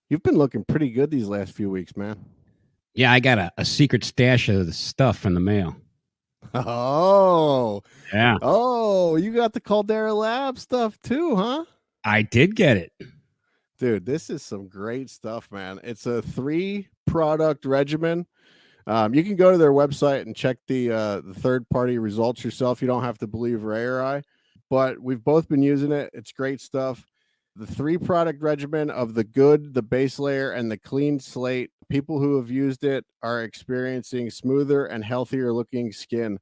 You've been looking pretty good these last few weeks, man. Yeah, I got a secret stash of the stuff in the mail. Oh, Yeah, you got the Caldera Lab stuff too, huh? I did get it. Dude, this is some great stuff, man. It's a 3-product regimen. You can go to their website and check the third-party results yourself. You don't have to believe Ray or I, but we've both been using it. It's great stuff. The 3-product regimen of the good, the base layer, and the clean slate. People who have used it are experiencing smoother and healthier looking skin.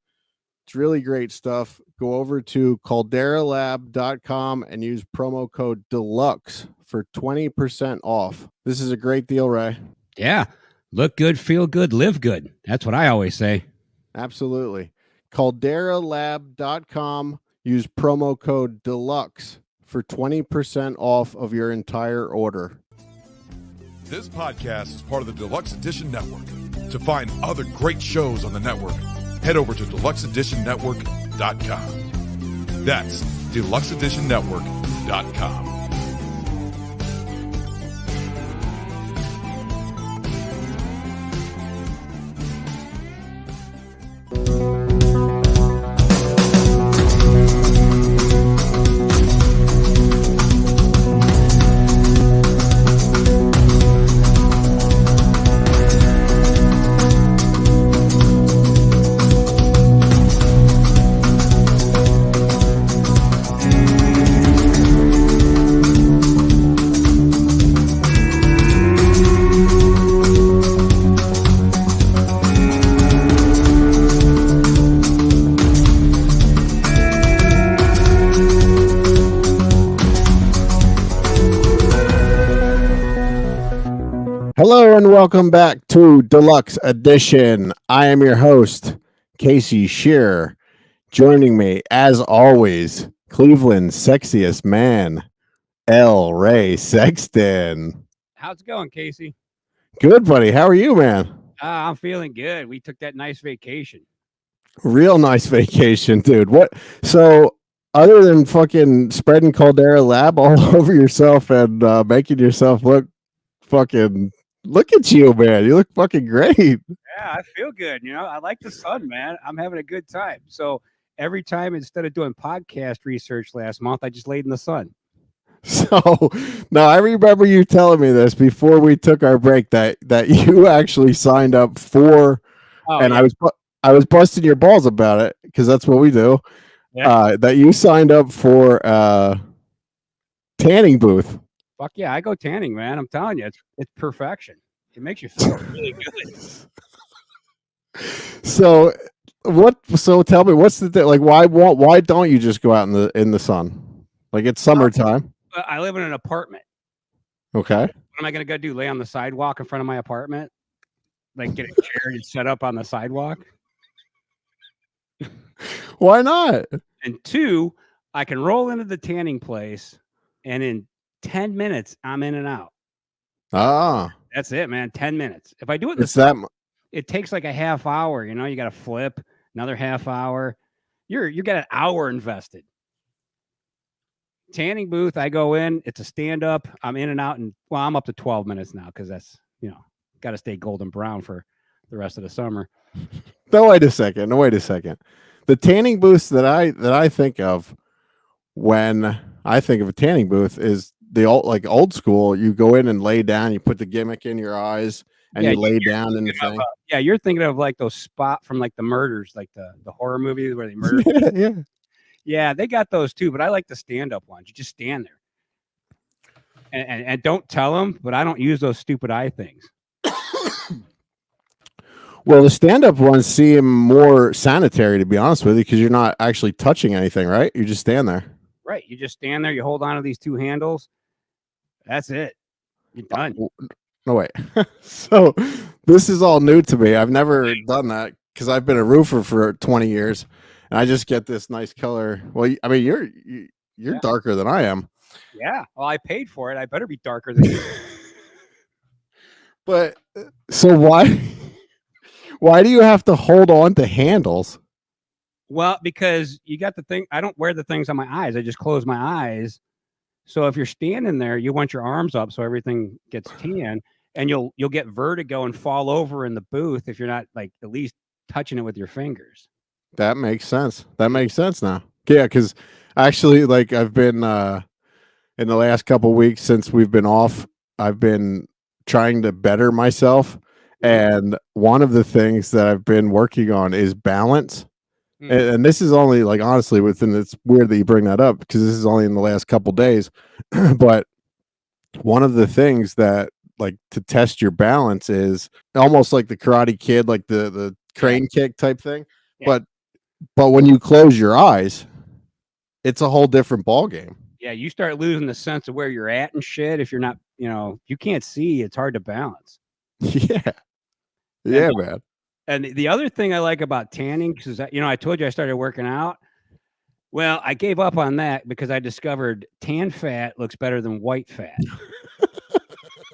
It's really great stuff. Go over to calderalab.com and use promo code Deluxe for 20% off. This is a great deal, Ray. Yeah, look good, feel good, live good. That's what I always say. Absolutely. calderalab.com. Use promo code Deluxe for 20% off of your entire order. This podcast is part of the Deluxe Edition Network. To find other great shows on the network, head over to deluxeeditionnetwork.com. That's deluxeeditionnetwork.com. Hello and welcome back to Deluxe Edition. I am your host, Casey Shearer. Joining me, as always, Cleveland's sexiest man, L. Ray Sexton. How's it going, Casey? Good, buddy. How are you, man? I'm feeling good. We took that nice vacation. Real nice vacation, dude. What? So, other than fucking spreading Caldera Lab all over yourself and making yourself look fucking... Look at you, man. You look fucking great. Yeah, I feel good. You know, I like the sun, man. I'm having a good time. So every time, instead of doing podcast research last month, I just laid in the sun. So now I remember you telling me this before we took our break that you actually signed up for, and yeah. I was busting your balls about it because that's what we do. Yeah. That you signed up for tanning booth. Fuck yeah, I go tanning, man. I'm telling you, it's perfection. It makes you feel really good. So tell me, what's the thing? Like, why don't you just go out in the sun? Like, it's summertime. I live in an apartment. Okay. What am I gonna go do? Lay on the sidewalk in front of my apartment? Like, get a chair and set up on the sidewalk? Why not? And 2, I can roll into the tanning place, and in 10 minutes, I'm in and out. Ah, that's it, man. 10 minutes. If I do it, it takes like a half hour. You know, you got to flip another half hour. You got an hour invested. Tanning booth, I go in. It's a stand up. I'm in and out, and well, I'm up to 12 minutes now because that's got to stay golden brown for the rest of the summer. No, wait a second. The tanning booths that I think of when I think of a tanning booth is the old school. You go in and lay down, you put the gimmick in your eyes, and you lay down in the thing. You're thinking of like those spot from like the murders, like the horror movie where they murder. Yeah, they got those too, but I like the stand-up ones. You just stand there. And don't tell them, but I don't use those stupid eye things. Well, the stand-up ones seem more sanitary, to be honest with you, because you're not actually touching anything, right? You just stand there. Right. You just stand there. You hold on to these 2 handles. That's it. You're done. No, wait. So this is all new to me. I've never done that because I've been a roofer for 20 years, and I just get this nice color. Well, I mean, you're darker than I am. Yeah. Well, I paid for it. I better be darker than you. But so why do you have to hold on to handles? Well, because you got the thing. I don't wear the things on my eyes. I just close my eyes So if you're standing there, you want your arms up so everything gets tan, and you'll get vertigo and fall over in the booth if you're not like at least touching it with your fingers. That makes sense. That makes sense now. Yeah, because actually, like I've been in the last couple weeks since we've been off, I've been trying to better myself, and one of the things that I've been working on is balance. And this is only like honestly within. It's weird that you bring that up because this is only in the last couple days, but one of the things that like to test your balance is almost like the Karate Kid, like the crane kick type thing. Yeah. But when you close your eyes, it's a whole different ball game. Yeah, you start losing the sense of where you're at and shit. If you're not, you can't see, it's hard to balance. Yeah. Yeah, man. And the other thing I like about tanning, because I told you I started working out. Well, I gave up on that because I discovered tan fat looks better than white fat.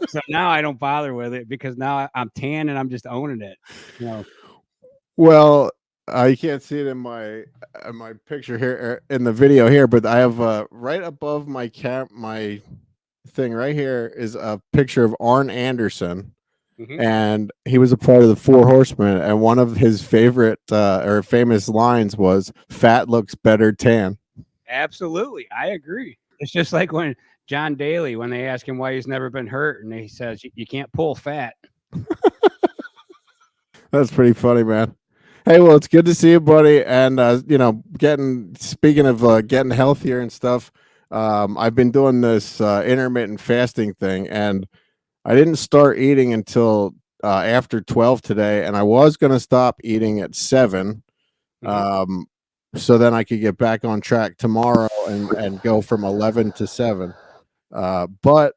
So now I don't bother with it because now I'm tan and I'm just owning it. Well, you can't see it in my picture here in the video here, but I have right above my my thing right here is a picture of Arn Anderson. And he was a part of the Four Horsemen, and one of his favorite or famous lines was "Fat looks better tan." Absolutely, I agree. It's just like when John Daly, when they ask him why he's never been hurt, and he says, "You can't pull fat." That's pretty funny, man. Hey, well, it's good to see you, buddy. And speaking of getting healthier and stuff, I've been doing this intermittent fasting thing, and I didn't start eating until after 12 today, and I was going to stop eating at 7, so then I could get back on track tomorrow and go from 11 to 7. But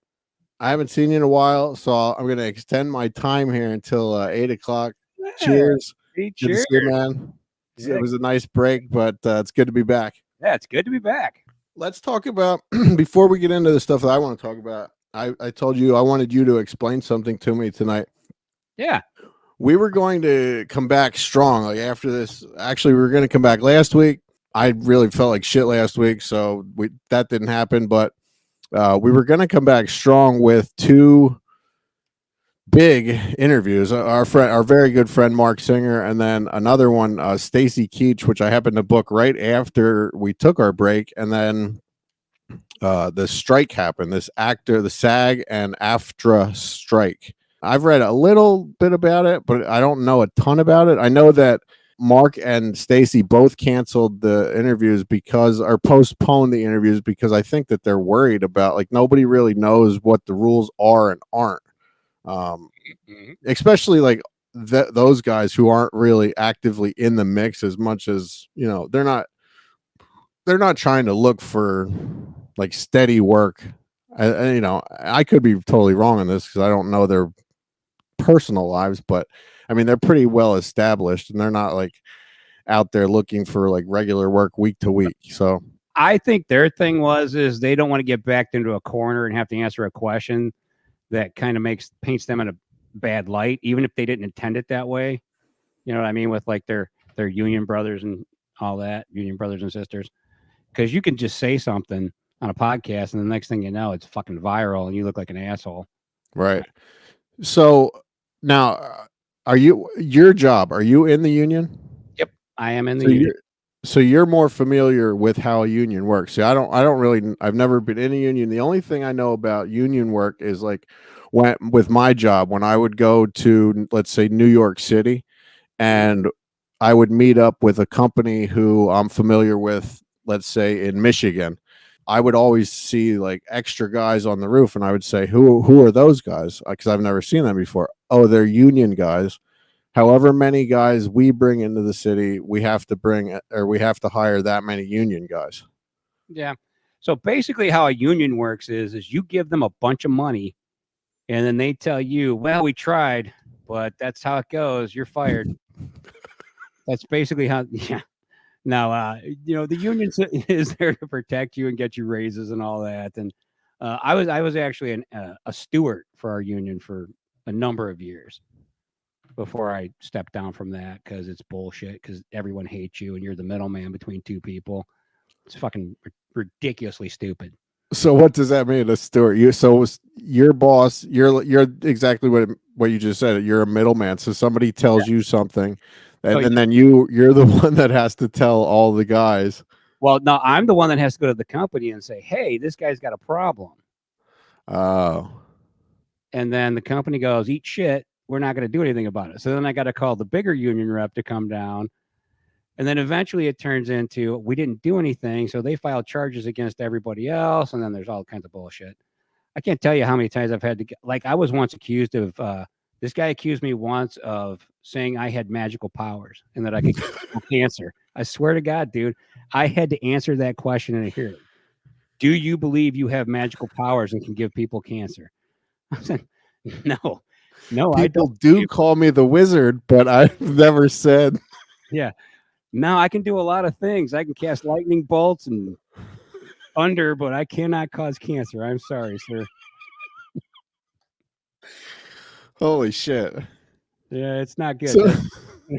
I haven't seen you in a while, so I'm going to extend my time here until 8 o'clock. Yeah. Cheers. Cheers. Good to see you, man. Yeah. It was a nice break, but it's good to be back. Yeah, it's good to be back. Let's talk about, before we get into the stuff that I want to talk about, I told you I wanted you to explain something to me tonight. Yeah. We were going to come back strong. Like after this, actually, we were going to come back last week. I really felt like shit last week, so that didn't happen. But we were going to come back strong with 2 big interviews. Our very good friend Mark Singer, and then another one, Stacy Keach, which I happened to book right after we took our break, and then the strike happened. The SAG and AFTRA strike. I've read a little bit about it, but I don't know a ton about it. I know that Mark and Stacy both canceled the interviews or postponed the interviews because I think that they're worried about, like, nobody really knows what the rules are and aren't. Especially like those guys who aren't really actively in the mix as much as, they're not trying to look for like steady work. I could be totally wrong on this because I don't know their personal lives, but I mean, they're pretty well established and they're not like out there looking for like regular work week to week. So I think their thing is they don't want to get backed into a corner and have to answer a question that kind of paints them in a bad light, even if they didn't intend it that way. You know what I mean? With like their union brothers and all that, union brothers and sisters. Because you can just say something on a podcast, and the next thing you know, it's fucking viral, and you look like an asshole. Right. So now, your job? Are you in the union? Yep, I am in the union. So you're more familiar with how a union works. See, I've never been in a union. The only thing I know about union work is like with my job, when I would go to, let's say, New York City, and I would meet up with a company who I'm familiar with, let's say in Michigan. I would always see like extra guys on the roof, and I would say, who are those guys? Because I've never seen them before. Oh, they're union guys. However many guys we bring into the city, we have to hire that many union guys. Yeah. So basically how a union works is you give them a bunch of money, and then they tell you, well, we tried, but that's how it goes. You're fired. That's basically how, yeah. Now, the union is there to protect you and get you raises and all that. And I was actually a steward for our union for a number of years before I stepped down from that because it's bullshit, because everyone hates you and you're the middleman between two people. It's fucking ridiculously stupid. So what does that mean, a steward? Your boss, you're exactly what you just said. You're a middleman. So somebody tells you something, So and then you're the one that has to tell all the guys. well, no, I'm the one that has to go to the company and say, hey, this guy's got a problem. Oh, And then the company goes, eat shit. We're not going to do anything about it. So then I got to call the bigger union rep to come down. And then eventually it turns into we didn't do anything. So they file charges against everybody else. And then there's all kinds of bullshit. I can't tell you how many times I've had to get, like, I was once accused of, this guy accused me once of saying I had magical powers and that I could get cancer. I swear to God, dude, I had to answer that question in a hearing. Do you believe you have magical powers and can give people cancer? I said, no, I people don't. do call me the wizard, but I've never said. Yeah. No, I can do a lot of things. I can cast lightning bolts and thunder, but I cannot cause cancer. I'm sorry, sir. Holy shit. Yeah, it's not good. So,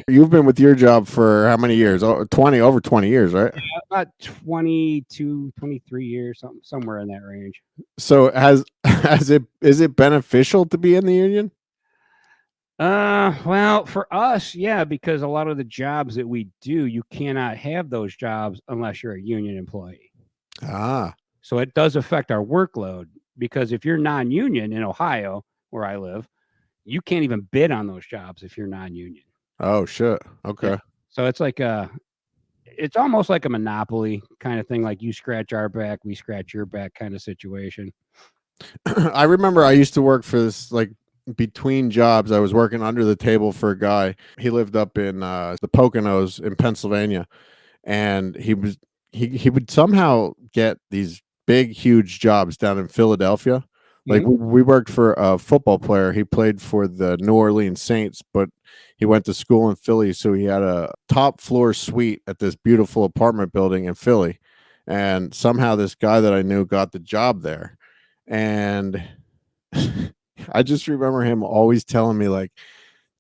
you've been with your job for how many years? Oh, over 20 years, right? About 22, 23 years, somewhere in that range. So is it beneficial to be in the union? Well, for us, yeah, because a lot of the jobs that we do, you cannot have those jobs unless you're a union employee. Ah, So it does affect our workload because if you're non-union in Ohio, where I live, you can't even bid on those jobs if you're non-union. oh shit. Okay. Yeah. So it's like it's almost like a monopoly kind of thing, like you scratch our back, we scratch your back kind of situation. I remember I used to work for this, like, between jobs. I was working under the table for a guy. He lived up in the Poconos in Pennsylvania, and he would somehow get these big, huge jobs down in Philadelphia. Like, we worked for a football player. He played for the New Orleans Saints, but he went to school in Philly, so he had a top floor suite at this beautiful apartment building in Philly. And somehow this guy that I knew got the job there. And I just remember him always telling me, like,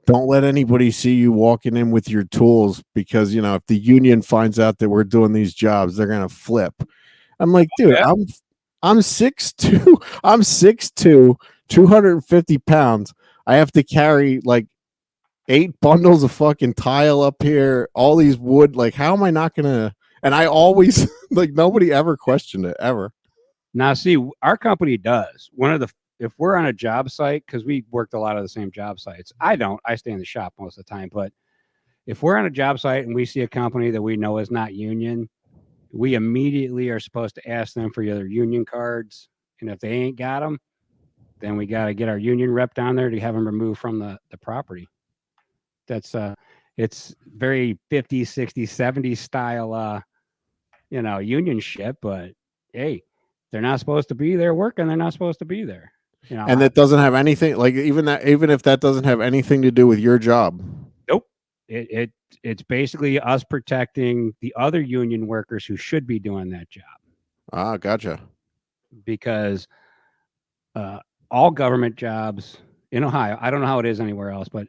don't let anybody see you walking in with your tools, because, if the union finds out that we're doing these jobs, they're going to flip. I'm like, dude, Yeah. I'm 6'2", I'm 6'2", 250 pounds. I have to carry like 8 bundles of fucking tile up here, all these wood. Like, how am I not gonna? And I always like, nobody ever questioned it ever. Now, see, our company does. If we're on a job site, because we worked a lot of the same job sites. I stay in the shop most of the time. But if we're on a job site and we see a company that we know is not union, we immediately are supposed to ask them for their union cards. And if they ain't got them, then we got to get our union rep down there to have them removed from the property. That's it's very 50s, 60s, 70s style, union shit. But hey, they're not supposed to be there working. They're not supposed to be there. And that doesn't have anything, like, even if that doesn't have anything to do with your job. Nope. It's basically us protecting the other union workers who should be doing that job. Ah, gotcha. Because all government jobs in Ohio, I don't know how it is anywhere else, but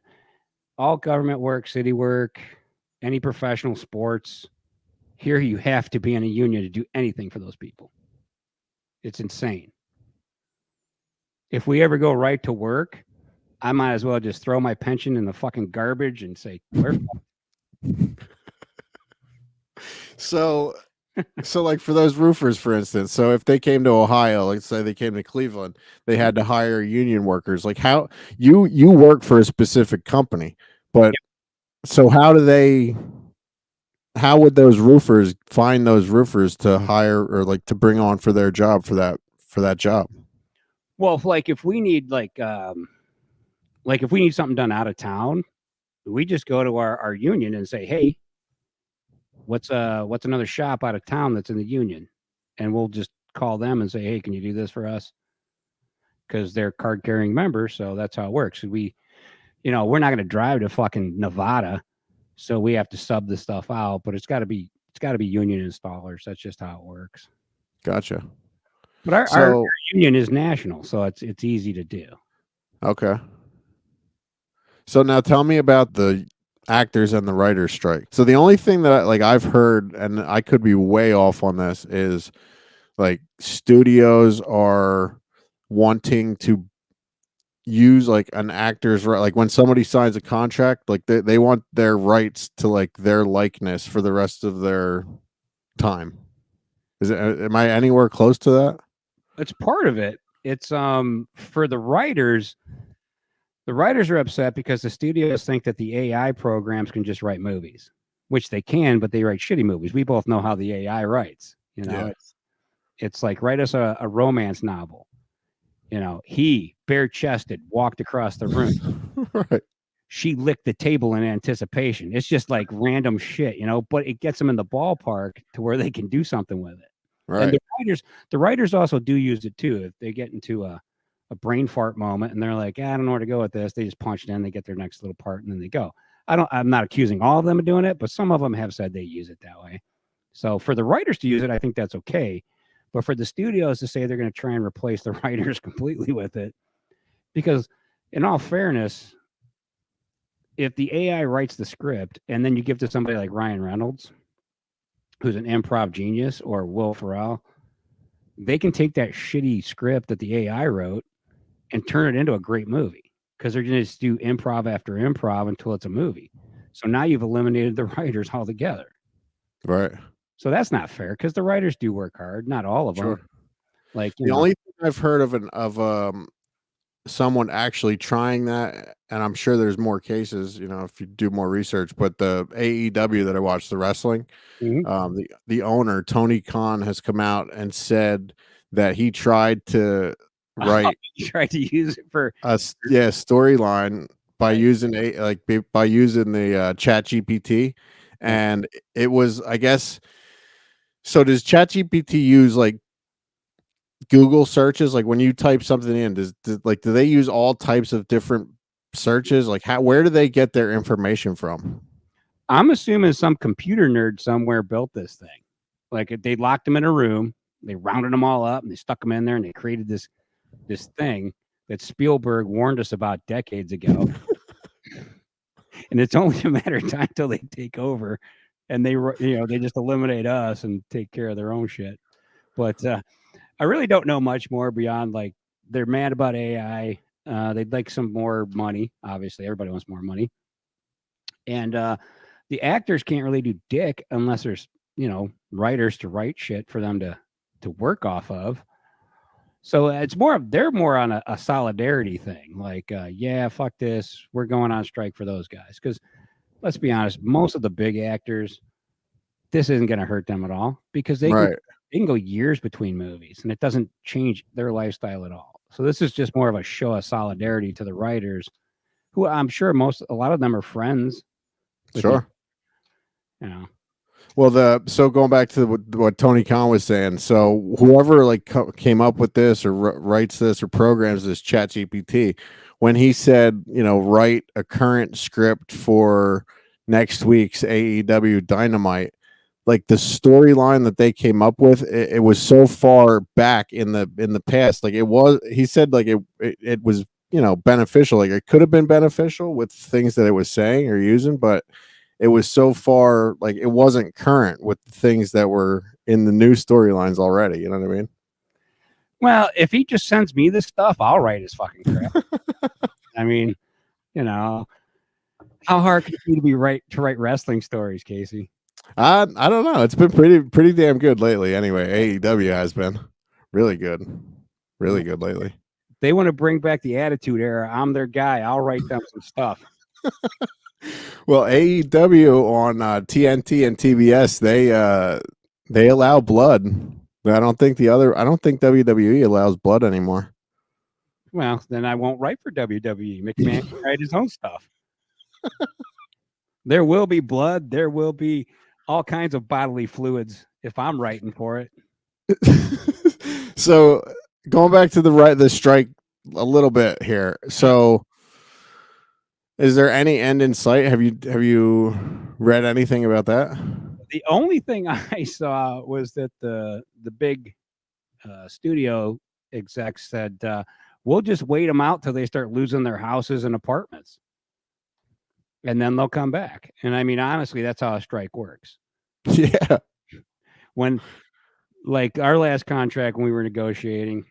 all government work, city work, any professional sports, here you have to be in a union to do anything for those people. It's insane. If we ever go right to work, I might as well just throw my pension in the fucking garbage and say, where? So like, for those roofers, for instance, so if they came to Ohio, let's say they came to Cleveland, they had to hire union workers. Like, how you work for a specific company, but so how would those roofers find those roofers to hire, or like to bring on for their job, for that job? Well, if we need if we need something done out of town, we just go to our union and say, hey, what's another shop out of town that's in the union? And we'll just call them and say, hey, can you do this for us? Because they're card carrying members. So that's how it works. We're not going to drive to fucking Nevada. So we have to sub this stuff out, but it's got to be union installers. That's just how it works. Gotcha. But our union is national, so it's easy to do. Okay. So now tell me about the actors and the writers strike. So the only thing that I've heard, and I could be way off on this, is like studios are wanting to use like an actor's right, like when somebody signs a contract, like they want their rights to like their likeness for the rest of their time. Is it, am I anywhere close to that? It's part of it. It's for the writers are upset because the studios think that the AI programs can just write movies, which they can, but they write shitty movies. We both know how the AI writes. You know, Yeah. it's like write us a romance novel. You know, he bare-chested walked across the room. Right. She licked the table in anticipation. It's just like random shit, you know, but it gets them in the ballpark to where they can do something with it. And Right. the writers also do use it too. If they get into a brain fart moment and they're like, I don't know where to go with this, they just punch it in, they get their next little part, and then they go. I'm not accusing all of them of doing it, but some of them have said they use it that way. So for the writers to use it, I think that's okay. But for the studios to say they're going to try and replace the writers completely with it, because in all fairness, if the AI writes the script and then you give to somebody like Ryan Reynolds, who's an improv genius, or Will Ferrell, they can take that shitty script that the AI wrote and turn it into a great movie, because they're going to just do improv after improv until it's a movie. So now you've eliminated the writers altogether. Right. So that's not fair, because the writers do work hard, not all of them. Sure. Like The only thing I've heard of someone actually trying that, and I'm sure there's more cases, you know, if you do more research, but the AEW that I watched, the wrestling, the owner, Tony Khan, has come out and said that he tried to write he tried to use it for a storyline by using by using the Chat GPT, and it was, I guess. So does Chat GPT use like Google searches? Like when you type something in, do they use all types of different searches? Like where do they get their information from? I'm assuming some computer nerd somewhere built this thing. Like they locked them in a room, they rounded them all up, and they stuck them in there, and they created this thing that Spielberg warned us about decades ago. And it's only a matter of time till they take over, and they just eliminate us and take care of their own shit. But I really don't know much more beyond like they're mad about AI. They'd like some more money. Obviously, everybody wants more money, and the actors can't really do dick unless there's writers to write shit for them to work off of. So they're more on a solidarity thing. Like, yeah, fuck this. We're going on strike for those guys. Because let's be honest, most of the big actors, this isn't going to hurt them at all, because they can go years between movies and it doesn't change their lifestyle at all. So this is just more of a show of solidarity to the writers, who I'm sure a lot of them are friends. Sure. You know. Well, so going back to what Tony Khan was saying, so whoever like came up with this or writes this or programs this Chat GPT, when he said, write a current script for next week's AEW Dynamite, like the storyline that they came up with, it was so far back in the past. Like he said, like it was, beneficial. Like it could have been beneficial with things that it was saying or using, but it was so far, like it wasn't current with the things that were in the new storylines already. You know what I mean? Well, if he just sends me this stuff, I'll write his fucking crap. I mean, how hard could it be to write wrestling stories, Casey? I don't know. It's been pretty damn good lately. Anyway, AEW has been really good lately. They want to bring back the Attitude Era. I'm their guy. I'll write them some stuff. Well, AEW on TNT and TBS, they allow blood. I don't think WWE allows blood anymore. Well, then I won't write for WWE. McMahon can write his own stuff. There will be blood. There will be all kinds of bodily fluids if I'm writing for it. So going back to the strike a little bit here. So is there any end in sight? Have you read anything about that? The only thing I saw was that the big studio execs said, we'll just wait them out till they start losing their houses and apartments, and then they'll come back. And I mean, honestly, that's how a strike works. Yeah. When like our last contract when we were negotiating,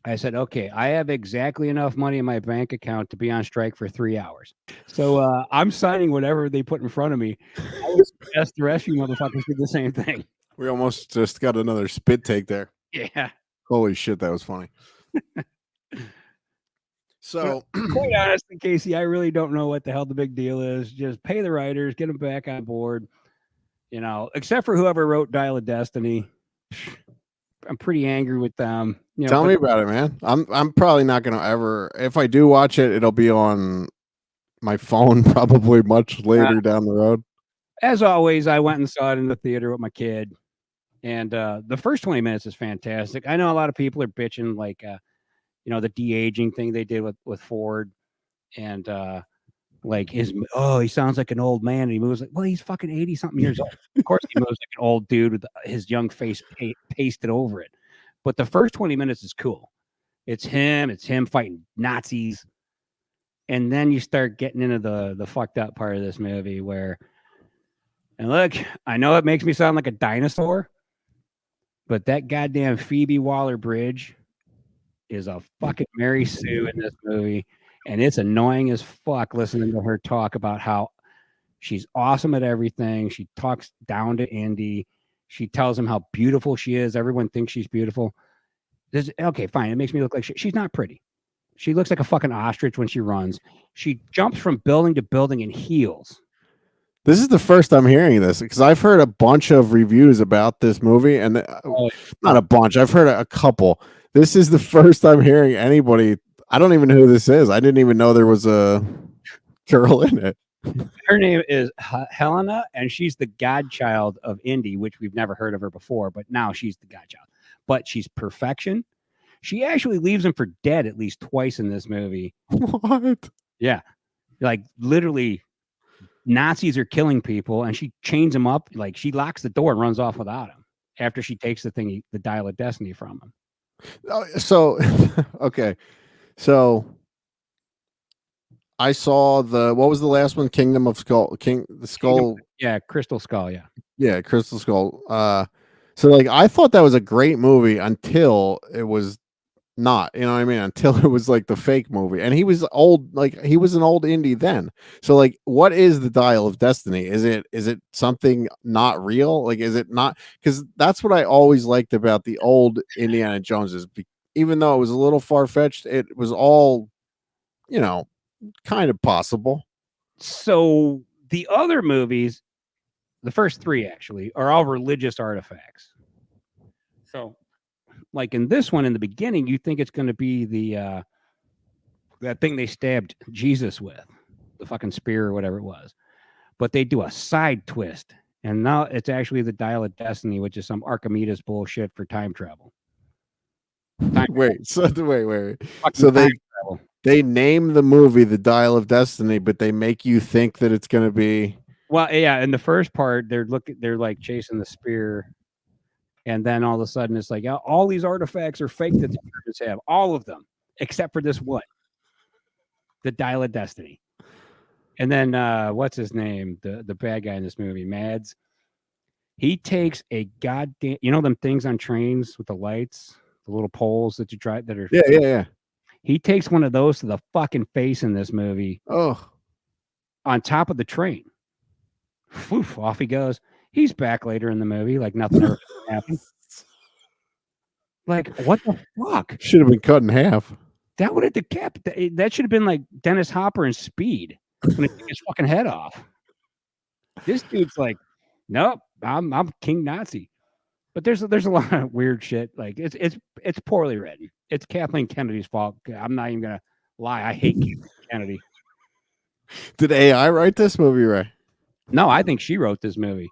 I said, okay, I have exactly enough money in my bank account to be on strike for 3 hours. So I'm signing whatever they put in front of me. I would suggest the rest of you motherfuckers do the same thing. We almost just got another spit take there. Yeah. Holy shit, that was funny. So, quite honestly, Casey, I really don't know what the hell the big deal is. Just pay the writers, get them back on board. You know, except for whoever wrote Dial of Destiny. I'm pretty angry with them. You know, tell me about it, man. I'm probably not gonna ever. If I do watch it, it'll be on my phone probably much later down the road. As always, I went and saw it in the theater with my kid, and the first 20 minutes is fantastic. I know a lot of people are bitching, like, you know, the de-aging thing they did with Ford, and like he sounds like an old man, and he moves like, well, he's fucking 80 something years old. Of course, he moves like an old dude with his young face pasted over it. But the first 20 minutes is cool. It's him fighting Nazis. And then you start getting into the fucked up part of this movie where, and look, I know it makes me sound like a dinosaur, but that goddamn Phoebe Waller-Bridge is a fucking Mary Sue in this movie. And it's annoying as fuck listening to her talk about how she's awesome at everything. She talks down to Indy. She tells him how beautiful she is. Everyone thinks she's beautiful. Okay, fine. It makes me look like she's not pretty. She looks like a fucking ostrich when she runs. She jumps from building to building in heels. This is the first I'm hearing this because I've heard a bunch of reviews about this movie, and not a bunch. I've heard a couple. This is the first I'm hearing anybody. I don't even know who this is. I didn't even know there was a girl in it. Her name is Helena, and she's the godchild of Indy, which we've never heard of her before, but now she's the godchild. But she's perfection. She actually leaves him for dead at least twice in this movie. What? Yeah. Like literally Nazis are killing people and she chains him up. Like she locks the door and runs off without him after she takes the Dial of Destiny from him. So, okay. So I saw what was the last one? Kingdom of Skull, Yeah. Crystal Skull. Yeah. Yeah. Crystal Skull. So like, I thought that was a great movie until it was not, you know what I mean? Until it was like the fake movie, and he was old, like he was an old Indy then. So like, what is the Dial of Destiny? Is it something not real? Like, is it not? Because that's what I always liked about the old Indiana Joneses. Even though it was a little far-fetched, it was all, you know, kind of possible. So the other movies, the first three actually, are all religious artifacts. So like in this one, in the beginning, you think it's going to be the that thing they stabbed Jesus with, the fucking spear or whatever it was, but they do a side twist, and now it's actually the Dial of Destiny, which is some Archimedes bullshit for time travel. Wait. So they name the movie the Dial of Destiny, but they make you think that it's going to be. Well, yeah. In the first part, they're like chasing the spear. And then all of a sudden, it's like, all these artifacts are fake that the Germans have. All of them, except for this one, the Dial of Destiny. And then, what's his name? The bad guy in this movie, Mads. He takes a goddamn, you know them things on trains with the lights, the little poles that you drive that are. Yeah. He takes one of those to the fucking face in this movie. Oh. On top of the train. Woof, off he goes. He's back later in the movie, like nothing ever happened. Like, what the fuck? Should have been cut in half. That would have decapitated. That should have been like Dennis Hopper in Speed when he took his fucking head off. This dude's like, nope, I'm King Nazi. But there's a lot of weird shit. Like it's poorly written. It's Kathleen Kennedy's fault. I'm not even gonna lie. I hate Kathleen Kennedy. Did AI write this movie, Ray? No, I think she wrote this movie.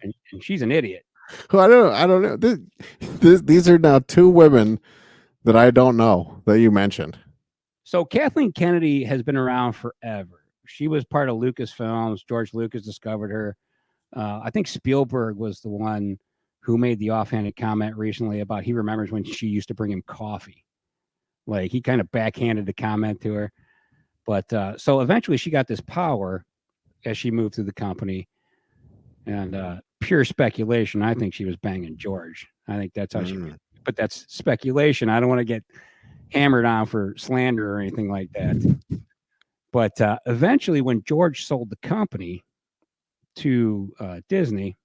and she's an idiot. Well, I don't know. These are now two women that I don't know that you mentioned. So Kathleen Kennedy has been around forever. She was part of Lucasfilms. George Lucas discovered her. I think Spielberg was the one who made the offhanded comment recently about he remembers when she used to bring him coffee. Like he kind of backhanded the comment to her. But so eventually she got this power as she moved through the company. And pure speculation. I think she was banging George. I think that's how she. Mm. But that's speculation. I don't want to get hammered on for slander or anything like that. But eventually, when George sold the company to Disney,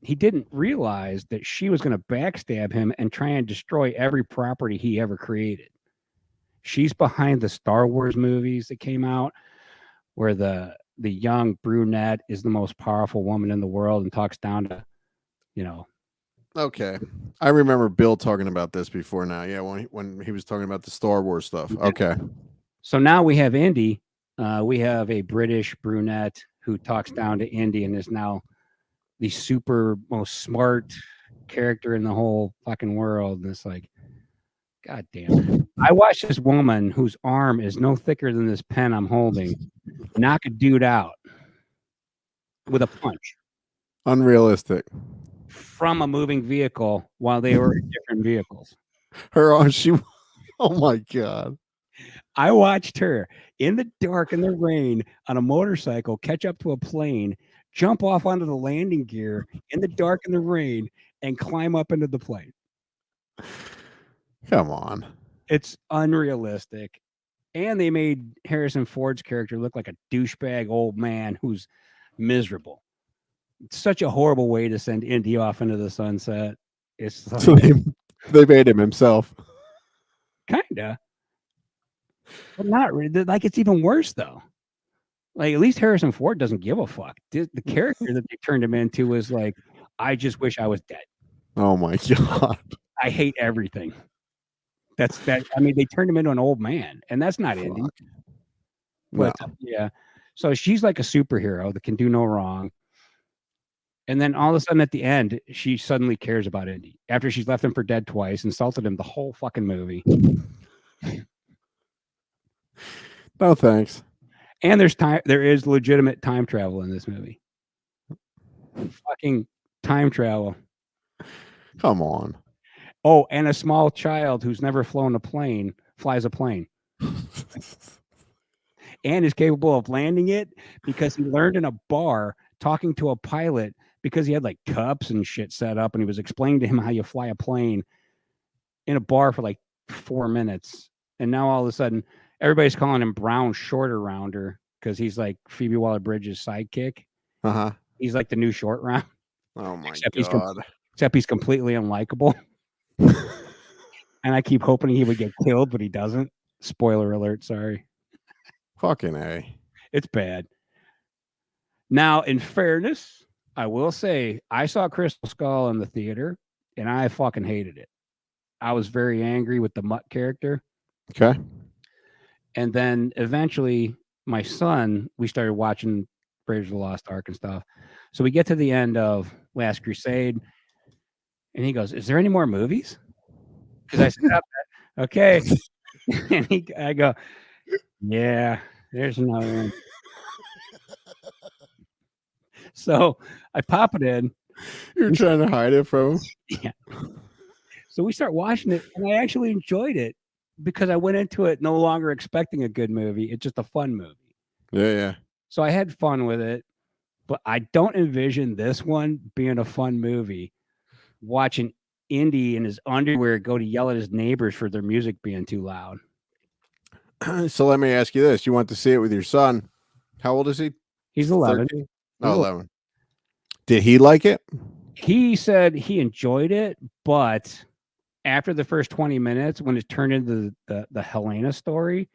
he didn't realize that she was going to backstab him and try and destroy every property he ever created. She's behind the Star Wars movies that came out, where the young brunette is the most powerful woman in the world and talks down to, Okay. I remember Bill talking about this before now. Yeah, when he was talking about the Star Wars stuff. Okay. So now we have Indy. We have a British brunette who talks down to Indy and is now the super most smart character in the whole fucking world. And it's like, God damn. I watched this woman whose arm is no thicker than this pen I'm holding knock a dude out with a punch. Unrealistic. From a moving vehicle while they were in different vehicles. Her arm, oh my God. I watched her in the dark in the rain on a motorcycle catch up to a plane, jump off onto the landing gear in the dark in the rain, and climb up into the plane. Come on. It's unrealistic. And they made Harrison Ford's character look like a douchebag old man who's miserable. It's such a horrible way to send Indy off into the sunset. It's like, So they made him himself. Kinda. But not really. Like, it's even worse, though. Like, at least Harrison Ford doesn't give a fuck. The character that they turned him into was like, I just wish I was dead. Oh my God. I hate everything. That's that. I mean, they turned him into an old man, and that's not Indy. But yeah. So she's like a superhero that can do no wrong. And then all of a sudden at the end, she suddenly cares about Indy after she's left him for dead twice, insulted him the whole fucking movie. No, thanks. And there is legitimate time travel in this movie. Fucking time travel. Come on. Oh, and a small child who's never flown a plane flies a plane. And is capable of landing it because he learned in a bar talking to a pilot because he had like cups and shit set up and he was explaining to him how you fly a plane in a bar for like 4 minutes. And now all of a sudden everybody's calling him Brown Shorter Rounder because he's like Phoebe Waller-Bridge's sidekick. Uh-huh. He's like the new short round. Oh my God. Except he's completely unlikable. And I keep hoping he would get killed, but he doesn't. Spoiler alert, sorry. Fucking A. It's bad. Now, in fairness, I will say I saw Crystal Skull in the theater and I fucking hated it. I was very angry with the Mutt character. Okay. And then eventually my son, we started watching Raiders of the Lost Ark and stuff. So we get to the end of Last Crusade and he goes, "Is there any more movies?" Because I said, "Okay." And I go, "Yeah, there's another one." So I pop it in. You're trying to hide it from him? Yeah. So we start watching it, and I actually enjoyed it because I went into it no longer expecting a good movie. It's just a fun movie. Yeah. So I had fun with it, but I don't envision this one being a fun movie. Watching Indy in his underwear go to yell at his neighbors for their music being too loud. So let me ask you this. You want to see it with your son. How old is he? He's 11. 13? Oh, 11. Did he like it? He said he enjoyed it, but after the first 20 minutes, when it turned into the Helena story,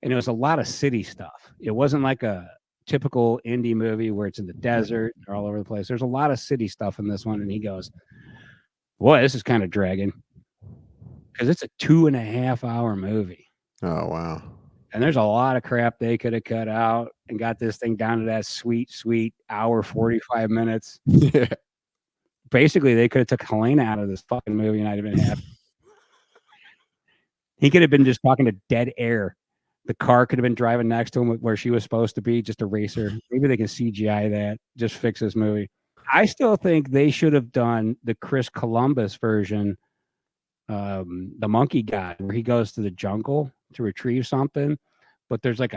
and it was a lot of city stuff. It wasn't like a typical indie movie where it's in the desert or all over the place. There's a lot of city stuff in this one, and he goes, "Boy, this is kind of dragging," because it's a 2.5 hour movie. Oh, wow. And there's a lot of crap they could have cut out and got this thing down to that sweet hour, 45 minutes. Yeah. Basically, they could have took Helena out of this fucking movie and I'd have been happy. He could have been just talking to dead air. The car could have been driving next to him where she was supposed to be, just a racer. Maybe they can CGI that, just fix this movie. I still think they should have done the Chris Columbus version, the monkey guy, where he goes to the jungle to retrieve something, but there's like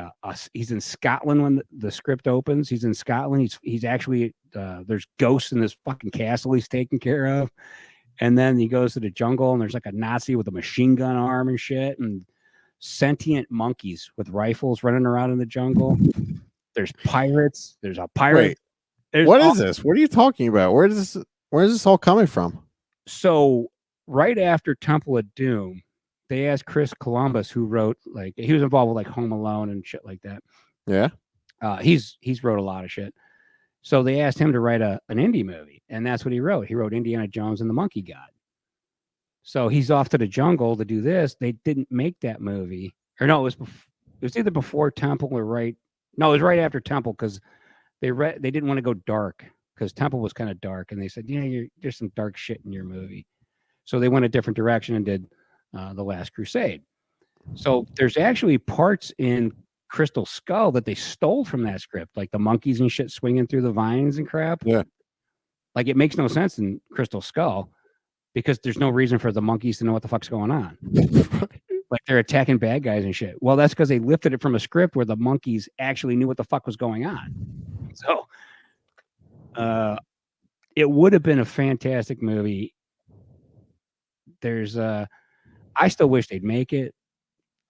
he's in Scotland when the script opens. He's in Scotland. He's actually there's ghosts in this fucking castle he's taking care of. And then he goes to the jungle and there's like a Nazi with a machine gun arm and shit, and sentient monkeys with rifles running around in the jungle. There's pirates. There's a pirate. Wait, what is this? What are you talking about? Where is this all coming from? So right after Temple of Doom, they asked Chris Columbus, who wrote, like, he was involved with like Home Alone and shit like that. Yeah. He's wrote a lot of shit. So they asked him to write an indie movie, and that's what he wrote. He wrote Indiana Jones and the Monkey God. So he's off to the jungle to do this. They didn't make that movie, or no, it was either before Temple or right. No, it was right after Temple, because they didn't want to go dark, because Temple was kind of dark, and they said, yeah, there's some dark shit in your movie. So they went a different direction and did The Last Crusade. So there's actually parts in Crystal Skull that they stole from that script, like the monkeys and shit swinging through the vines and crap. Yeah. Like, it makes no sense in Crystal Skull, because there's no reason for the monkeys to know what the fuck's going on. Like, they're attacking bad guys and shit. Well, that's because they lifted it from a script where the monkeys actually knew what the fuck was going on. So it would have been a fantastic movie. I still wish they'd make it.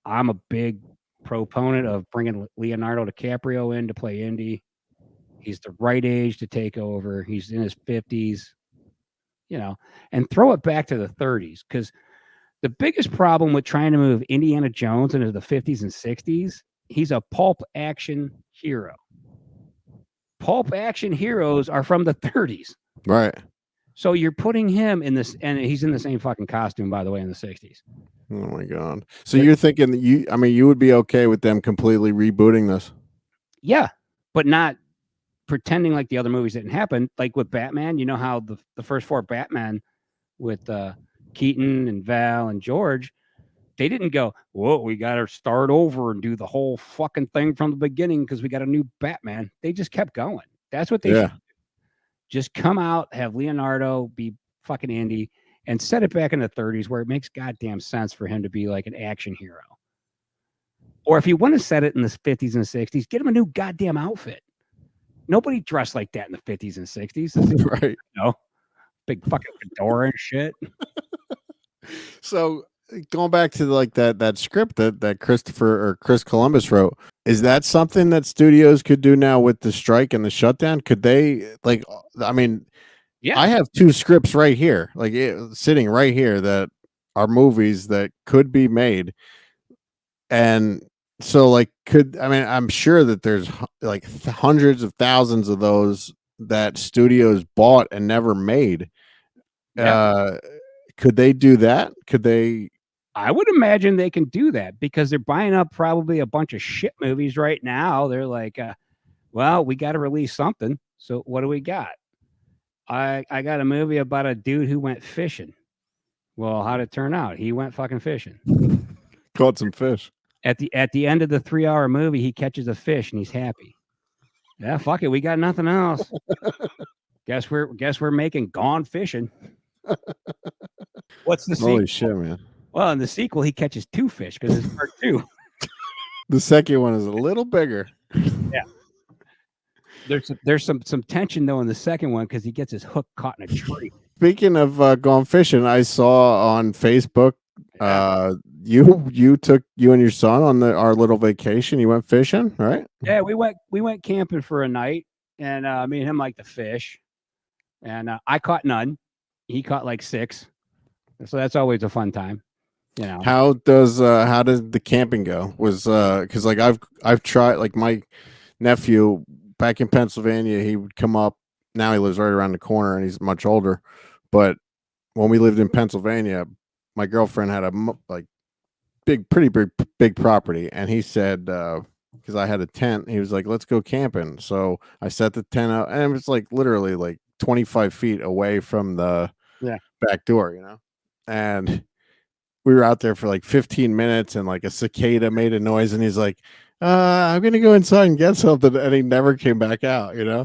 I'm a big proponent of bringing Leonardo DiCaprio in to play Indy. He's the right age to take over. He's in his 50s, and throw it back to the 30s, because the biggest problem with trying to move Indiana Jones into the 50s and 60s, he's a pulp action hero. Pulp action heroes are from the 30s. Right. So you're putting him in this, and he's in the same fucking costume, by the way, in the 60s. Oh my God. So you're thinking that you would be okay with them completely rebooting this? Yeah, but not pretending like the other movies didn't happen. Like with Batman, you know how the first 4 Batman with Keaton and Val and George, they didn't go, whoa, we got to start over and do the whole fucking thing from the beginning because we got a new Batman. They just kept going. That's what they should do. Just come out, have Leonardo be fucking Indy, and set it back in the 30s where it makes goddamn sense for him to be like an action hero. Or if you want to set it in the 50s and 60s, get him a new goddamn outfit. Nobody dressed like that in the 50s and 60s. Right. Big fucking fedora and shit. So going back to like that script that Chris Columbus wrote, is that something that studios could do now with the strike and the shutdown? Could they, like, I mean, yeah, I have 2 scripts right here, like sitting right here, that are movies that could be made. And so like, I'm sure that there's like hundreds of thousands of those that studios bought and never made. Yeah. Could they do that? Could they? I would imagine they can do that because they're buying up probably a bunch of shit movies right now. They're like, well, we got to release something. So what do we got? I got a movie about a dude who went fishing. Well, how'd it turn out? He went fucking fishing. Caught some fish. At the end of the 3-hour movie, he catches a fish and he's happy. Yeah, fuck it. We got nothing else. Guess we're making Gone Fishing. What's the sequel? Holy shit, man. Well, in the sequel, he catches 2 fish because it's part 2. The second one is a little bigger. Yeah. There's some tension though in the second one because he gets his hook caught in a tree. Speaking of Gone Fishing, I saw on Facebook, you took you and your son on our little vacation. You went fishing, right? Yeah, we went camping for a night, and me and him like to fish, and I caught none. He caught like 6, so that's always a fun time. How does the camping go? Was because like I've tried, like my nephew back in Pennsylvania, he would come up. Now he lives right around the corner and he's much older. But when we lived in Pennsylvania, my girlfriend had a like pretty big property, and he said because I had a tent, he was like, "Let's go camping." So I set the tent up, and it was like literally like 25 feet away from the back door, and we were out there for like 15 minutes, and like a cicada made a noise, and he's like, I'm gonna go inside and get something, and he never came back out. Yeah.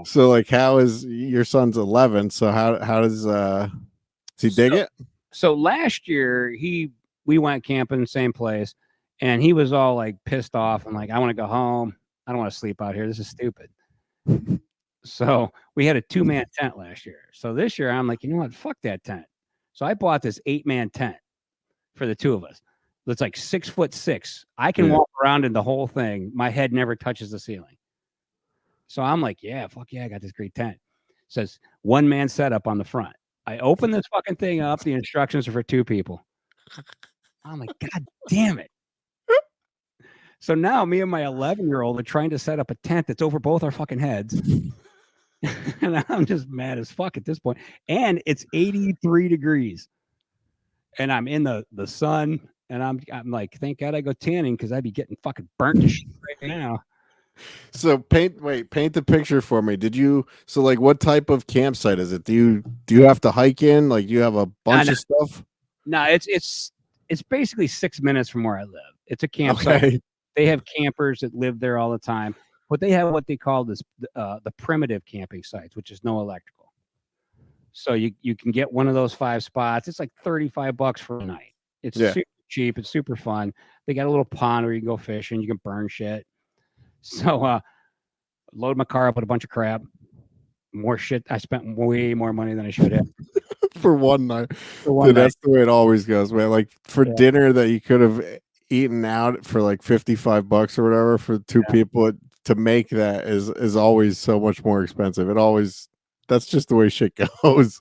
So like, how is your son's 11? So how does he dig it? So last year we went camping, same place, And he was all like pissed off and like, I want to go home. I don't want to sleep out here. This is stupid. So we had a 2-man tent last year. So this year I'm like, you know what? Fuck that tent. So I bought this 8-man tent for the two of us. It's like 6'6". I can walk around in the whole thing. My head never touches the ceiling. So I'm like, yeah, fuck yeah, I got this great tent. It says 1-man setup on the front. I open this fucking thing up. The instructions are for 2 people. I'm like, God damn it. So now me and my 11-year-old are trying to set up a tent that's over both our fucking heads. And I'm just mad as fuck at this point. And it's 83 degrees. And I'm in the sun. And I'm like, thank God I go tanning because I'd be getting fucking burnt to shit right now. So paint the picture for me. Like what type of campsite is it? Do you have to hike in? Like you have a bunch of stuff? No, it's basically 6 minutes from where I live. It's a campsite. Okay. They have campers that live there all the time, but they have what they call the primitive camping sites, which is no electrical. So you can get one of those 5 spots. It's like $35 for a night. It's super cheap. It's super fun. They got a little pond where you can go fishing. You can burn shit. So load my car up with a bunch of crap. More shit. I spent way more money than I should have. For one night. Dude, that's the way it always goes, man. Like for dinner that you could have eaten out for like $55 or whatever for 2 people, to make that is always so much more expensive. That's just the way shit goes.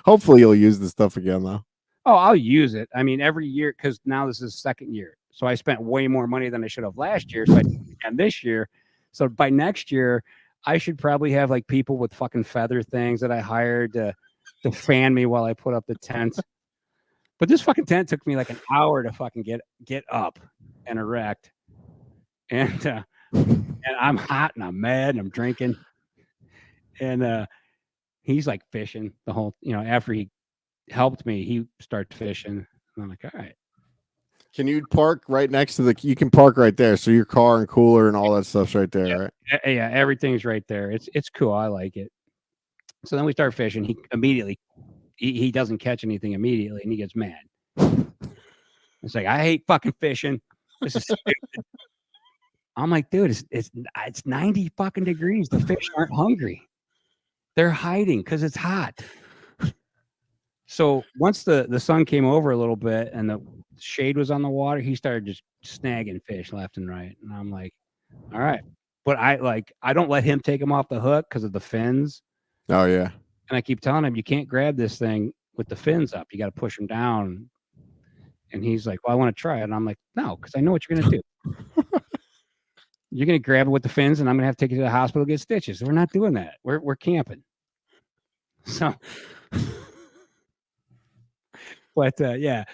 Hopefully you'll use the stuff again though. Oh, I'll use it. I mean, every year, because now this is 2nd year. So I spent way more money than I should have last year. So I did it again this year. So by next year, I should probably have like people with fucking feather things that I hired to fan me while I put up the tent. But this fucking tent took me like an hour to fucking get up and erect. And I'm hot and I'm mad and I'm drinking. And he's like fishing the whole, after he helped me, he started fishing. And I'm like, all right. Can you park right next to you can park right there. So your car and cooler and all that stuff's right there, right? Yeah, everything's right there. It's cool. I like it. So then we start fishing. He immediately, he doesn't catch anything immediately and he gets mad. It's like, I hate fucking fishing. This is stupid. I'm like, dude, it's 90 fucking degrees. The fish aren't hungry. They're hiding because it's hot. So once the sun came over a little bit and the shade was on the water, he started just snagging fish left and right. And I'm like, all right. But I don't let him take them off the hook because of the fins. Oh, yeah. And I keep telling him, you can't grab this thing with the fins up. You got to push them down. And he's like, well, I want to try it. And I'm like, no, because I know what you're going to do. You're going to grab it with the fins and I'm going to have to take you to the hospital to get stitches. We're not doing that. We're camping. So... But yeah,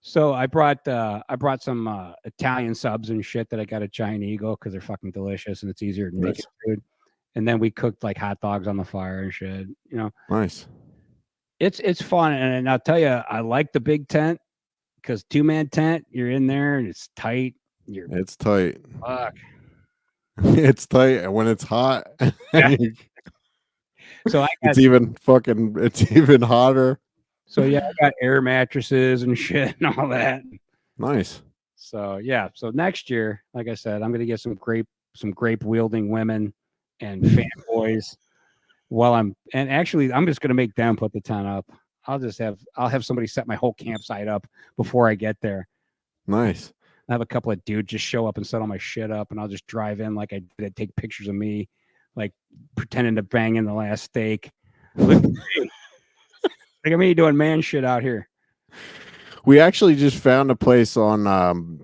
so I brought some Italian subs and shit that I got at Giant Eagle because they're fucking delicious and it's easier to make it food. And then we cooked like hot dogs on the fire and shit. Nice. It's fun, and I'll tell you, I like the big tent because 2-man tent, you're in there and it's tight. It's tight. Fuck. It's tight, and when it's hot, so it's even hotter. So yeah, I got air mattresses and shit and all that. Nice. So yeah, so next year, like I said, I'm gonna get some grape wielding women and fanboys I'm just gonna make them put the tent up. I'll have somebody set my whole campsite up before I get there. Nice. I have a couple of dudes just show up and set all my shit up, and I'll just drive in like I did, take pictures of me, like pretending to bang in the last steak. Look at me doing man shit out here. We actually just found a place on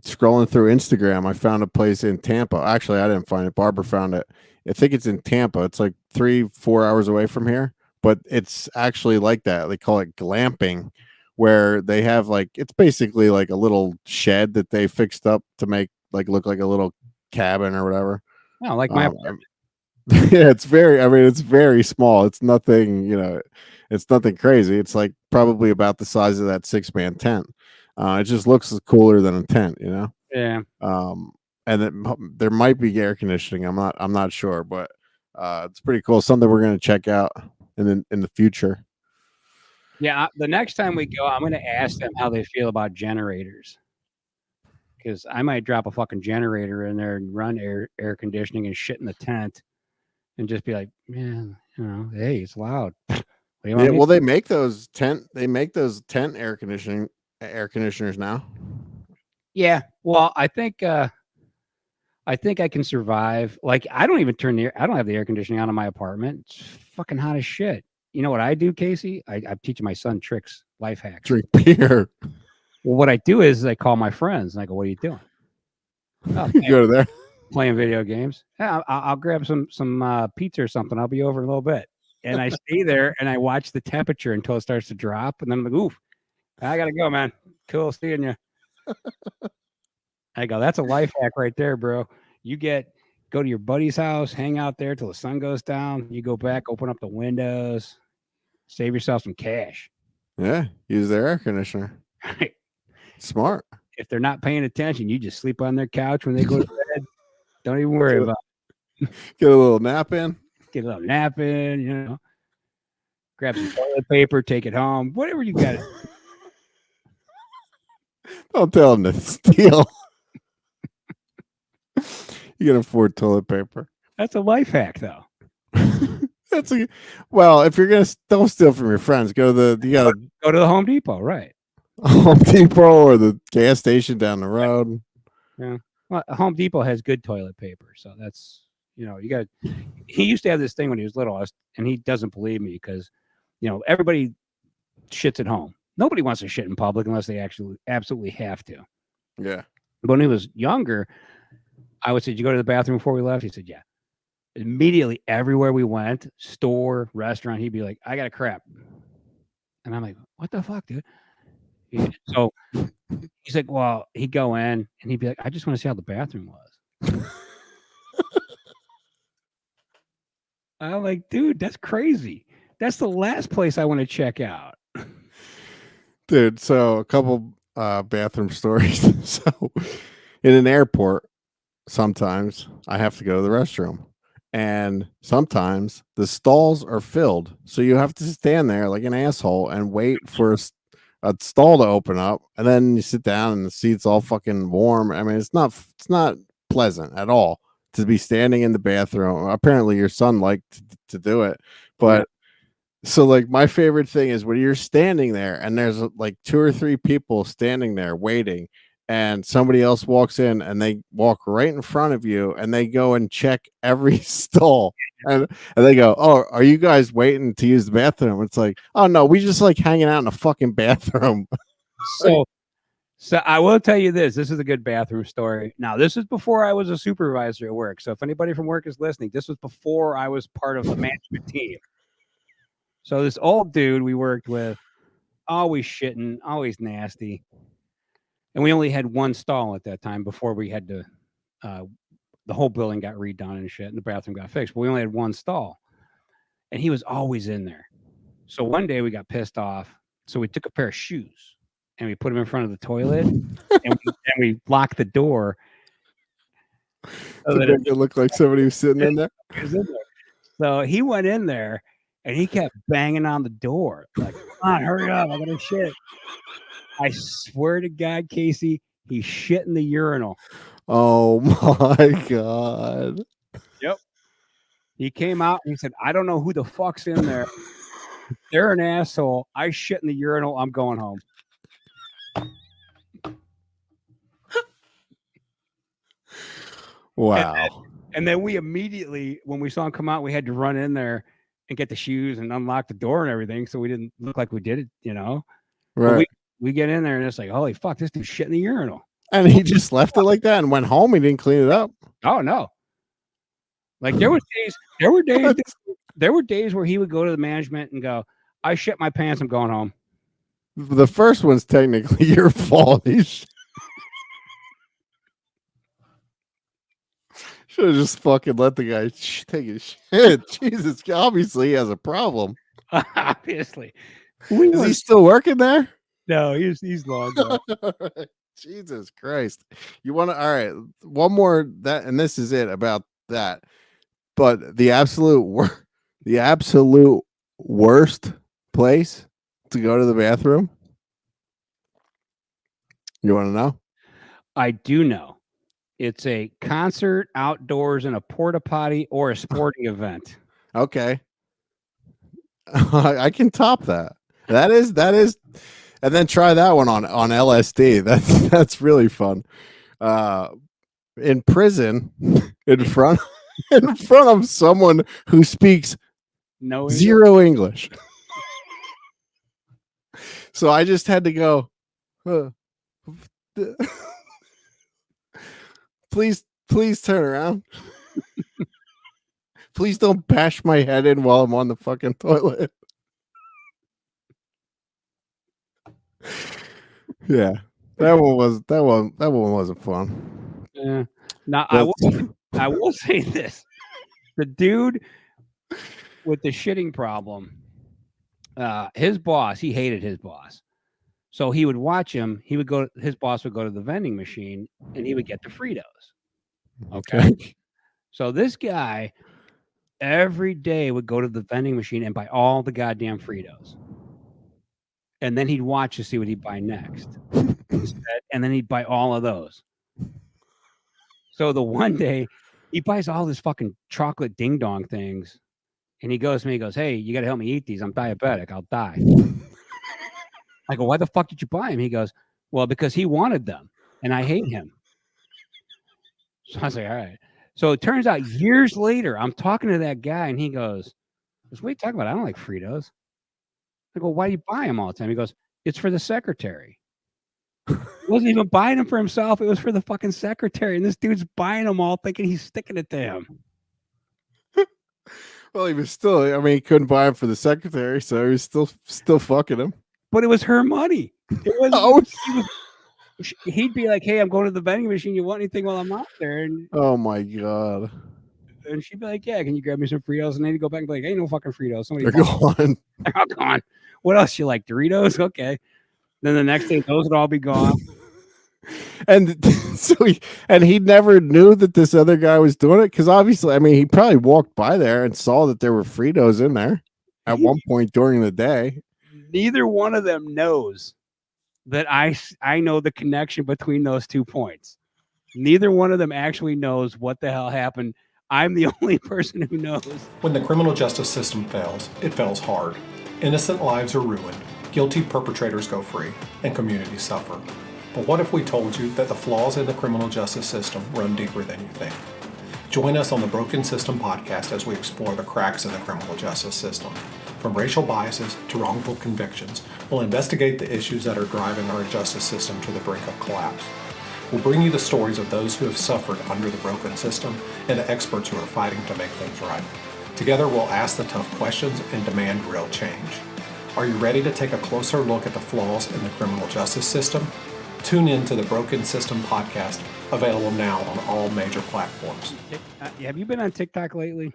scrolling through Instagram. I found a place in Tampa. Actually, I didn't find it. Barbara found it. I think it's in Tampa. It's like 3-4 hours away from here, but it's actually like that. They call it glamping, where they have it's basically like a little shed that they fixed up to make look like a little cabin or whatever. Oh, like my apartment. Yeah, it's very small. It's nothing, it's nothing crazy. It's like probably about the size of that 6-man tent. It just looks cooler than a tent, Yeah. And there might be air conditioning. I'm not sure, but it's pretty cool. Something we're going to check out in the future. Yeah, the next time we go, I'm going to ask them how they feel about generators. because I might drop a fucking generator in there and run air conditioning and shit in the tent, and just be like, man, hey, it's loud. What do you want me well, to they make those tent air conditioners now. Yeah. Well, I think I can survive. Like, I don't even I don't have the air conditioning on in my apartment. It's fucking hot as shit. You know what I do, Casey? I'm teaching my son tricks, life hacks. Drink beer. Well, what I do is I call my friends and I go, "What are you doing?" Oh, You go to there. playing video games. Yeah, I'll grab some pizza or something. I'll be over in a little bit. And I stay there and I watch the temperature until it starts to drop. And then I'm like, oof, I gotta go, man. Cool seeing you. I go, that's a life hack right there, bro. You go to your buddy's house, hang out there till the sun goes down. You go back, open up the windows, save yourself some cash. Yeah, use their air conditioner. Smart. If they're not paying attention, you just sleep on their couch when they go to bed. Don't even worry about it. Get a little nap in. Get a little nap in, grab some toilet paper, take it home, whatever you got. Don't tell them to steal. You can afford toilet paper. That's a life hack, though. Well, if you're gonna don't steal from your friends, go to the Home Depot, right? Home Depot or the gas station down the road. Yeah. Well, Home Depot has good toilet paper, so that's you got. He used to have this thing when he was little, and he doesn't believe me because everybody shits at home. Nobody wants to shit in public unless they actually absolutely have to. Yeah. But when he was younger, I would say, "Did you go to the bathroom before we left?" He said, "Yeah." Immediately, everywhere we went, store, restaurant, he'd be like, "I got a crap," and I'm like, "What the fuck, dude?" So he's like, "Well," he'd go in and he'd be like, "I just want to see how the bathroom was." I'm like, "Dude, that's crazy. That's the last place I want to check out." Dude, so a couple bathroom stories. So in an airport, sometimes I have to go to the restroom. And sometimes the stalls are filled. So you have to stand there like an asshole and wait for a stall to open up. And then you sit down and the seat's all fucking warm. I mean, it's not pleasant at all to be standing in the bathroom. Apparently your son liked to do it. But so like my favorite thing is when you're standing there and there's like 2 or 3 people standing there waiting, and somebody else walks in and they walk right in front of you and they go and check every stall and they go, "Oh, are you guys waiting to use the bathroom?" It's like, "Oh no, we just like hanging out in a fucking bathroom." So I will tell you this. This is a good bathroom story. Now, this is before I was a supervisor at work. So if anybody from work is listening, this was before I was part of the management team. So this old dude we worked with, always shitting, always nasty. And we only had one stall at that time before we had to, the whole building got redone and shit, and the bathroom got fixed. But we only had one stall. And he was always in there. So one day we got pissed off. So we took a pair of shoes and we put them in front of the toilet and we locked the door. So that it looked like somebody was sitting in there. So he went in there and he kept banging on the door. Like, "Come on, hurry up. I got to shit." I swear to God, Casey, he shit in the urinal. Oh my God. Yep. He came out and he said, "I don't know who the fuck's in there. They're an asshole. I shit in the urinal. I'm going home." Wow. And then we immediately, when we saw him come out, we had to run in there and get the shoes and unlock the door and everything, so we didn't look like we did it, Right. We get in there and it's like, holy fuck, this dude shit in the urinal. And he just left it like that and went home. He didn't clean it up. Oh no. Like there were days where he would go to the management and go, "I shit my pants, I'm going home." The first one's technically your fault. Should have just fucking let the guy take his shit. Jesus, obviously he has a problem. Obviously. Is he still working there? No, he's long gone. Jesus Christ. You want to, all right, one more and this is it about that. But the absolute worst place to go to the bathroom. You want to know? I do know. It's a concert outdoors in a porta potty or a sporting event. Okay. I can top that. That is, and then try that one on LSD. That's really fun. In prison, in front of someone who speaks No, zero English. So I just had to go, please turn around. Please don't bash my head in while I'm on the fucking toilet. Yeah. That one wasn't fun. Yeah. Now I will say this: the dude with the shitting problem, his boss, he hated his boss, so he would watch him. His boss would go to the vending machine and he would get the Fritos. Okay. So this guy every day would go to the vending machine and buy all the goddamn Fritos. And then he'd watch to see what he'd buy next. And then he'd buy all of those. So the one day he buys all this fucking chocolate ding dong things. And he goes to me, he goes, "Hey, you got to help me eat these. I'm diabetic. I'll die." I go, "Why the fuck did you buy them?" He goes, "Well, because he wanted them and I hate him." So I was like, all right. So it turns out years later, I'm talking to that guy and he goes, "What are you talking about? I don't like Fritos." I go, "Why do you buy them all the time?" He goes, "It's for the secretary." He wasn't even buying them for himself. It was for the fucking secretary. And this dude's buying them all thinking he's sticking it to him. Well, he was still, I mean, he couldn't buy him for the secretary, so he was still fucking him. But it was her money. It was, he'd be like, "Hey, I'm going to the vending machine. You want anything while I'm out there?" And oh my God. And she'd be like, "Yeah, can you grab me some Fritos?" And then he'd go back and be like, "Ain't no fucking Fritos. They're gone. They're all gone. What else you like? Doritos? Okay." Then the next day, those would all be gone. And so he never knew that this other guy was doing it, because obviously, I mean, he probably walked by there and saw that there were Fritos in there at one point during the day. Neither one of them knows that I know the connection between those 2 points. Neither one of them actually knows what the hell happened. I'm the only person who knows. When the criminal justice system fails, it fails hard. Innocent lives are ruined, guilty perpetrators go free, and communities suffer. But what if we told you that the flaws in the criminal justice system run deeper than you think? Join us on the Broken System podcast as we explore the cracks in the criminal justice system. From racial biases to wrongful convictions, we'll investigate the issues that are driving our justice system to the brink of collapse. We'll bring you the stories of those who have suffered under the broken system and the experts who are fighting to make things right. Together, we'll ask the tough questions and demand real change. Are you ready to take a closer look at the flaws in the criminal justice system? Tune in to the Broken System podcast, available now on all major platforms. Have you been on TikTok lately?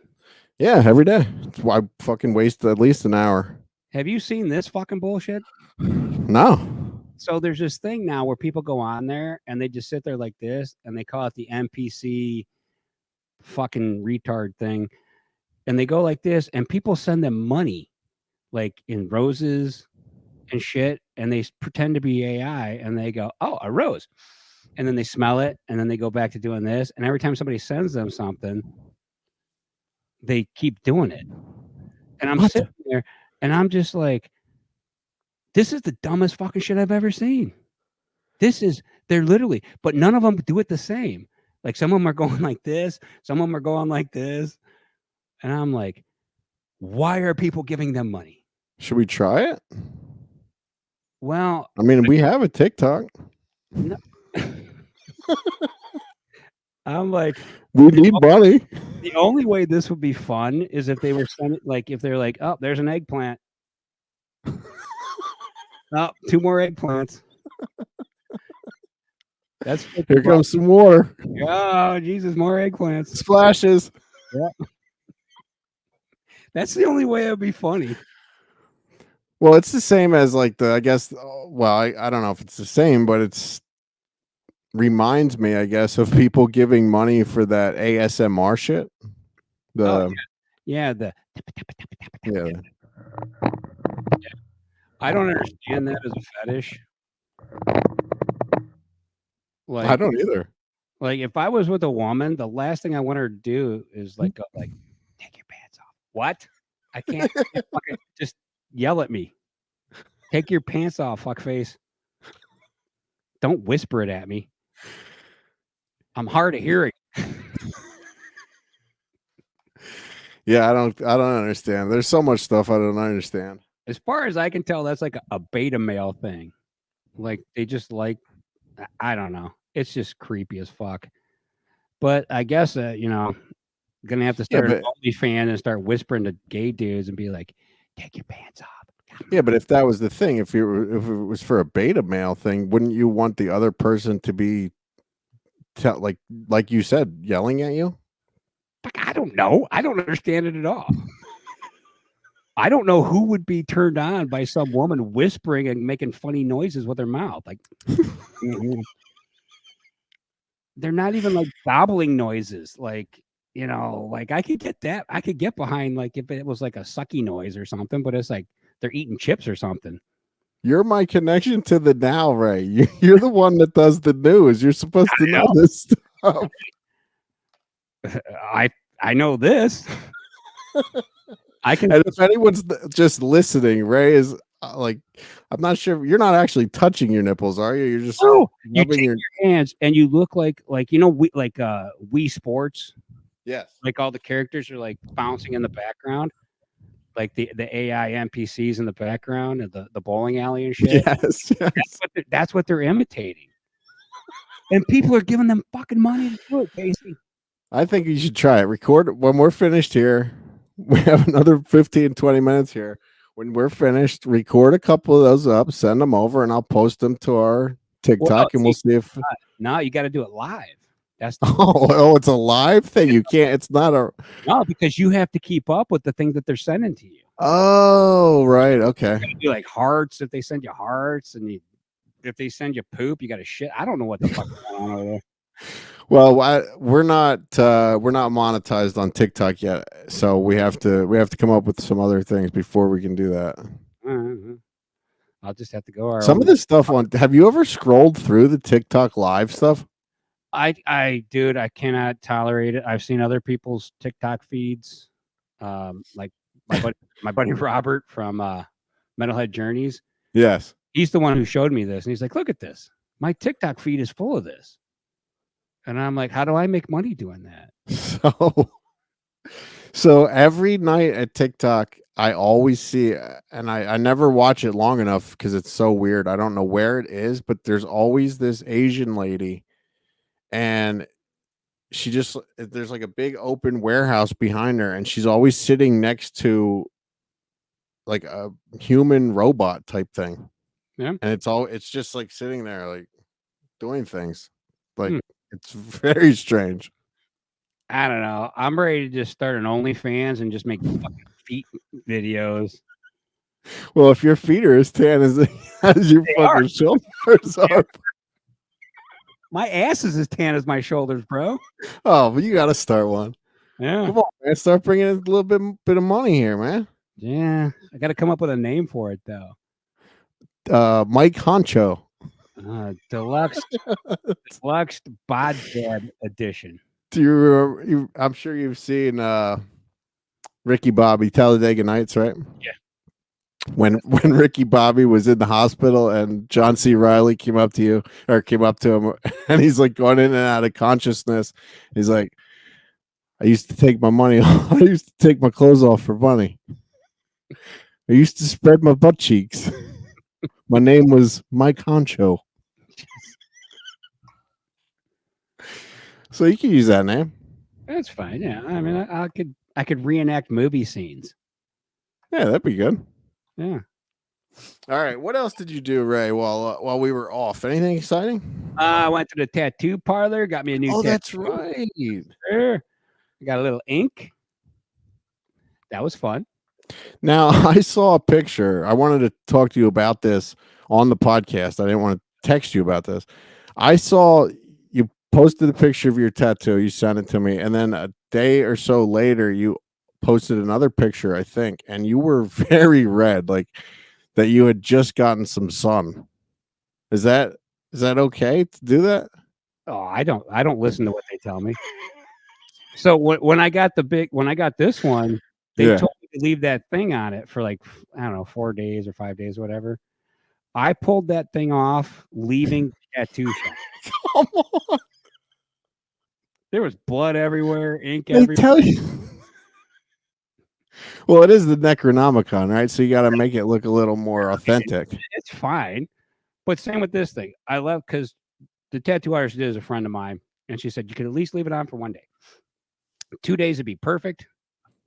Yeah, every day. That's why I fucking waste at least an hour. Have you seen this fucking bullshit? No. So there's this thing now where people go on there and they just sit there like this and they call it the NPC fucking retard thing. And they go like this and people send them money like in roses and shit. And they pretend to be AI and they go, "Oh, a rose." And then they smell it and then they go back to doing this. And every time somebody sends them something, they keep doing it. And I'm sitting there and I'm just like, this is the dumbest fucking shit I've ever seen. They're literally, but none of them do it the same. Like some of them are going like this, some of them are going like this. And I'm like, why are people giving them money? Should we try it? Well, I mean, we have a TikTok. No. I'm like, we need money. The only way this would be fun is if they were sending, like, if they're like, "Oh, there's an eggplant. Oh, 2 more eggplants." That's here comes some water. Oh, Jesus, more eggplants. Splashes. Yeah. That's the only way it would be funny. Well, it's the same as like I guess, well, I don't know if it's the same, but it's reminds me, I guess, of people giving money for that ASMR shit. Yeah. I don't understand that as a fetish. Like, I don't either. like if I was with a woman, the last thing I want her to do is like go like, take your pants off. What? I can't fucking just yell at me. Take your pants off, fuckface. Don't whisper it at me. I'm hard of hearing. Yeah, I don't understand. There's so much stuff I don't understand. As far as I can tell, that's like a beta male thing. Like they just like, I don't know. It's just creepy as fuck. But I guess you know, gonna have to start an OnlyFans and start whispering to gay dudes and be like, take your pants off. Yeah, but if that was the thing, if it was for a beta male thing, wouldn't you want the other person to be like you said, yelling at you? Fuck, I don't know. I don't understand it at all. I don't know who would be turned on by some woman whispering and making funny noises with her mouth. Like they're not even like gobbling noises. Like, you know, like I could get that. I could get behind like if it was like a sucky noise or something, but it's like they're eating chips or something. You're my connection to the now, Ray. You're the one that does the news. You're supposed to know this stuff. I know this. I can. And if anyone's just listening, Ray is like, I'm not sure. You're not actually touching your nipples, are you? You're just you take your hands and you look like you know Wii Sports. Yes. Like all the characters are like bouncing in the background, like the AI NPCs in the background and the bowling alley and shit. Yes. That's what they're imitating. And people are giving them fucking money to do it, Casey. I think you should try it. Record when we're finished here. We have another 15, 20 minutes here. When we're finished, record a couple of those up, send them over, and I'll post them to our TikTok, and we'll see if. No, you got to do it live. That's it's a live thing. You can't. It's not a. No, because you have to keep up with the things that they're sending to you. Oh, right. Okay. You do like hearts if they send you hearts, and if they send you poop, you got to shit. I don't know what the fuck is going on over there. Well, we're not monetized on TikTok yet, so we have to come up with some other things before we can do that. I'll just have to go. Some of this stuff on. Have you ever scrolled through the TikTok live stuff? Dude, I cannot tolerate it. I've seen other people's TikTok feeds, like my buddy Robert from Metalhead Journeys. Yes, he's the one who showed me this, and he's like, "Look at this. My TikTok feed is full of this." And I'm like, how do I make money doing that? So every night at TikTok, I always see, and I never watch it long enough because it's so weird. I don't know where it is, but there's always this Asian lady, and there's like a big open warehouse behind her, and she's always sitting next to like a human robot type thing. Yeah. And it's just like sitting there, like doing things. Like, it's very strange. I don't know. I'm ready to just start an OnlyFans and just make fucking feet videos. Well, if your feet are as tan as your fucking shoulders are. My ass is as tan as my shoulders, bro. Oh, but you got to start one. Yeah. Come on, man. Start bringing in a little bit of money here, man. Yeah. I got to come up with a name for it, though. Mike Honcho. Deluxe Bod Dad Edition. Do you remember? I'm sure you've seen Ricky Bobby Talladega Nights, right? Yeah. When Ricky Bobby was in the hospital and John C. Reilly came up to him, and he's like going in and out of consciousness. He's like, I used to take my money off. I used to take my clothes off for money. I used to spread my butt cheeks. My name was Mike Honcho. So you can use that name. That's fine. Yeah. I mean, I could reenact movie scenes. Yeah, that'd be good. Yeah. All right. What else did you do, Ray, while we were off? Anything exciting? I went to the tattoo parlor, got me a new tattoo. That's right. Sure. I got a little ink. That was fun. Now, I saw a picture. I wanted to talk to you about this on the podcast. I didn't want to text you about this. I saw you posted a picture of your tattoo. You sent it to me. And then a day or so later, you posted another picture, I think. And you were very red, like that you had just gotten some sun. Is that okay to do that? Oh, I don't listen to what they tell me. So when I got this one, they Yeah. told me to leave that thing on it for like, I don't know, 4 days or 5 days, whatever. I pulled that thing off, leaving the tattoo shop. Come on. There was blood everywhere, ink They everywhere. tell you. Well, it is the Necronomicon, right? So you got to make it look a little more authentic. It's fine. But same with this thing. I love because the tattoo artist is a friend of mine, and she said you could at least leave it on for 1 day. 2 days would be perfect,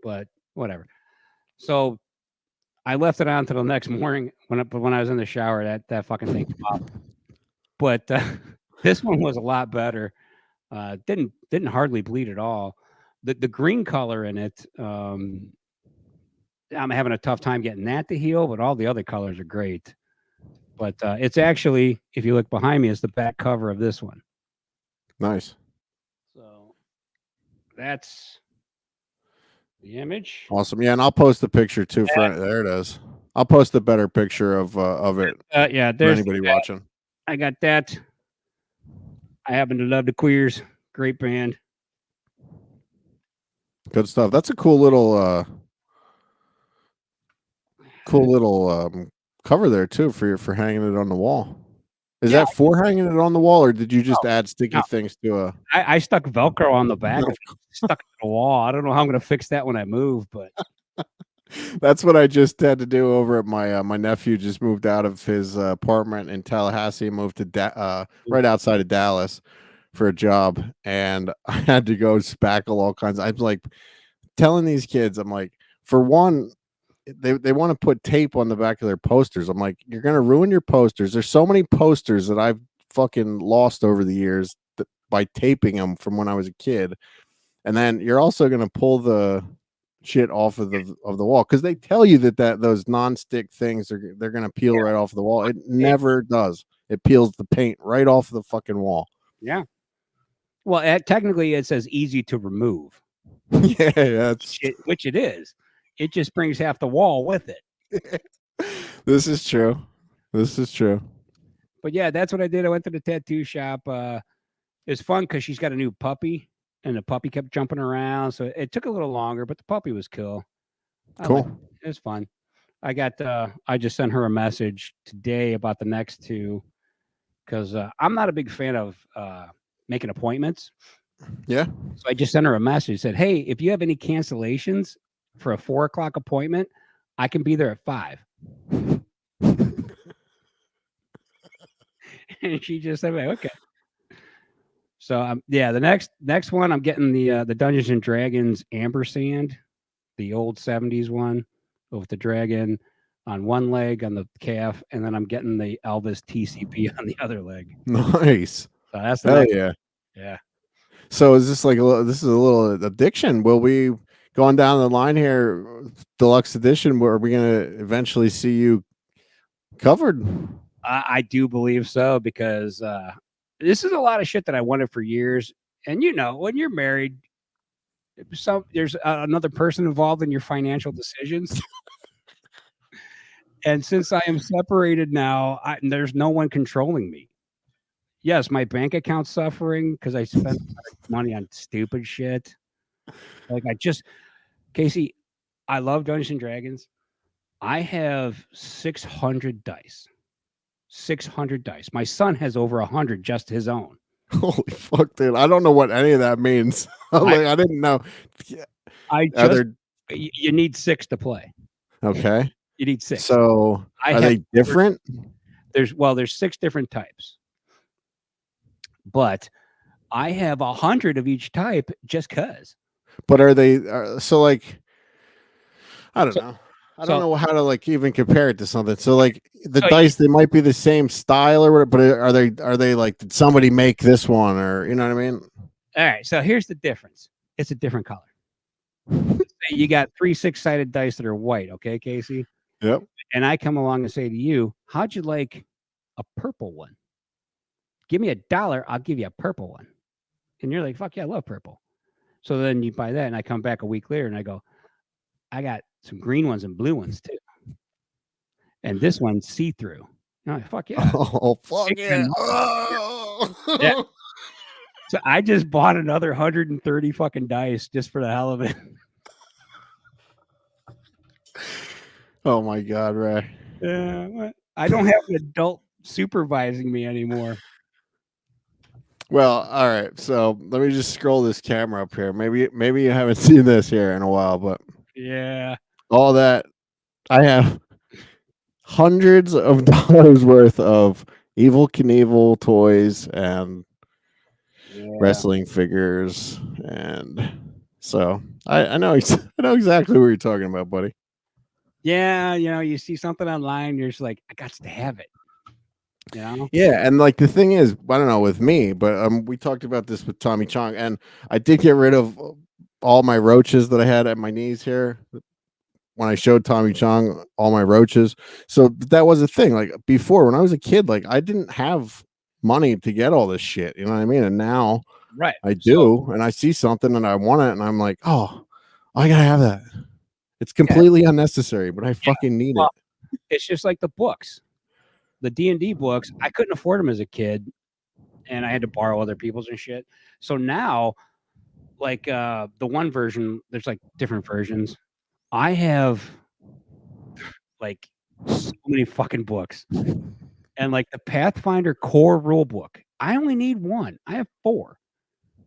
but whatever. So I left it on until the next morning when I was in the shower. That fucking thing came off. But this one was a lot better. Didn't hardly bleed at all. The green color in it, I'm having a tough time getting that to heal, but all the other colors are great. But it's actually, if you look behind me, it's the back cover of this one. Nice. So that's the image. Awesome. Yeah, and I'll post the picture too. There it is. I'll post a better picture of it. Yeah, for there's anybody watching. I got that. I happen to love the Queers. Great band. Good stuff. That's a cool little cover there too for hanging it on the wall. Is that for hanging it on the wall, or did you just add sticky things to a? I stuck Velcro on the back. Stuck to the wall. I don't know how I'm going to fix that when I move, but that's what I just had to do over at my my nephew just moved out of his apartment in Tallahassee, moved to right outside of Dallas for a job, and I had to go spackle all kinds. I'm like telling these kids, I'm like, for one, they want to put tape on the back of their posters. I'm like, you're gonna ruin your posters. There's so many posters that I've fucking lost over the years by taping them from when I was a kid, and then you're also gonna pull the shit off of the wall because they tell you that those non-stick things they're gonna peel right off the wall. It never does. It peels the paint right off the fucking wall. Yeah. Well, technically, it says easy to remove. Yeah, which it is. It just brings half the wall with it. This is true. This is true. But yeah, that's what I did. I went to the tattoo shop. It's fun because she's got a new puppy, and the puppy kept jumping around. So it took a little longer, but the puppy was cool. Cool. It was fun. I just sent her a message today about the next two because I'm not a big fan of making appointments. Yeah. So I just sent her a message. Said, hey, if you have any cancellations for a 4 o'clock appointment, I can be there at 5. And she just said, okay. So yeah, the next one, I'm getting the Dungeons and Dragons ampersand, the old 70s one with the dragon on one leg on the calf, and then I'm getting the Elvis TCP on the other leg. Nice. So that's the yeah. Yeah. So is this like this is a little addiction? Will we going down the line here, deluxe edition? Where are we going to eventually see you covered? I do believe so because this is a lot of shit that I wanted for years. And you know, when you're married, there's another person involved in your financial decisions. And since I am separated now, there's no one controlling me. Yes, my bank account's suffering because I spent money on stupid shit. Like Casey, I love Dungeons and Dragons. I have 600 dice. 600 dice. My son has over 100 just his own. Holy fuck, dude! I don't know what any of that means. I didn't know. You need 6 to play. Okay. You need 6. So are they different? There's 6 different types. But I have 100 of each type just cause. But are they so like I don't know. I don't know how to like even compare it to something. So like the dice, they might be the same style or whatever, but are they like, did somebody make this one, or you know what I mean? All right. So here's the difference. It's a different color. You got 3 6-sided dice that are white. Okay, Casey? Yep. And I come along and say to you, how'd you like a purple one? Give me $1, I'll give you a purple one. And you're like, fuck yeah, I love purple. So then you buy that, and I come back a week later and I go, I got some green ones and blue ones too. And this one's see-through. No, fuck yeah. Oh, fuck yeah. Oh. Yeah. So I just bought another 130 fucking dice just for the hell of it. Oh my God, Ray. I don't have an adult supervising me anymore. Well, all right. So let me just scroll this camera up here. Maybe you haven't seen this here in a while, but Yeah. all that I have hundreds of dollars worth of Evel Knievel toys and wrestling figures, and so I know I know exactly what you're talking about, buddy. Yeah, you see something online, you're just like, I got to have it. Yeah, and like the thing is, I don't know with me, but we talked about this with Tommy Chong, and I did get rid of all my roaches that I had at my knees here when I showed Tommy Chong all my roaches. So that was a thing. Like before, when I was a kid, like I didn't have money to get all this shit. You know what I mean? And now Right. I do, and I see something and I want it, and I'm like, oh, I gotta have that. It's completely unnecessary, but I fucking need it. It's just like the books, the D&D books. I couldn't afford them as a kid, and I had to borrow other people's and shit. So now, like the one version, there's like different versions. I have like so many fucking books, and like the Pathfinder core rule book, I only need one. I have 4,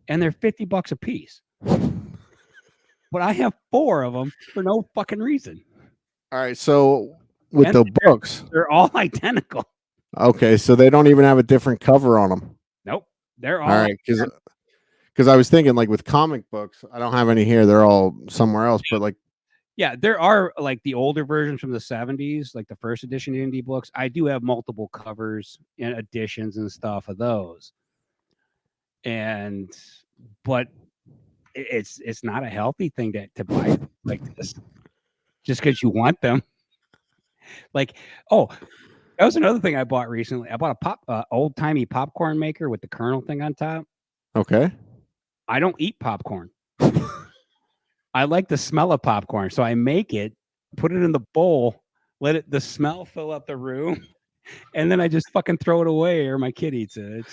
and they're $50 a piece. But I have 4 of them for no fucking reason. All right, so with the books, they're all identical. Okay, so they don't even have a different cover on them. Nope, they're all right. Because I was thinking, like with comic books, I don't have any here. They're all somewhere else. But like, yeah, there are like the older versions from the 70s, like the first edition indie books. I do have multiple covers and editions and stuff of those. But it's not a healthy thing to buy like this just because you want them. Like, oh, that was another thing I bought recently. I bought a old timey popcorn maker with the kernel thing on top. Okay. I don't eat popcorn. I like the smell of popcorn, so I make it, put it in the bowl, let the smell fill up the room, and then I just fucking throw it away, or my kid eats it.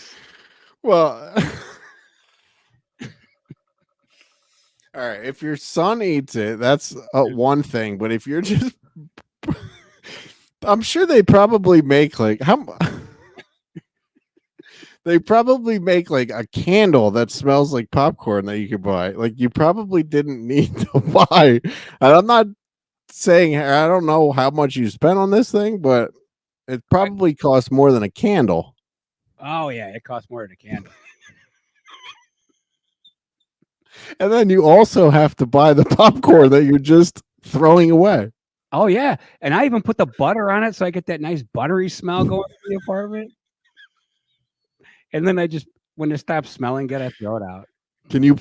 Well, all right. If your son eats it, that's one thing. But if you're just, I'm sure they probably make like they probably make like a candle that smells like popcorn that you could buy. Like you probably didn't need to buy. And I'm not saying I don't know how much you spent on this thing, but it probably costs more than a candle. Oh yeah, it costs more than a candle. And then you also have to buy the popcorn that you're just throwing away. Oh yeah, and I even put the butter on it so I get that nice buttery smell going through the apartment. And then I just, when it stops smelling good, I throw it out. Can you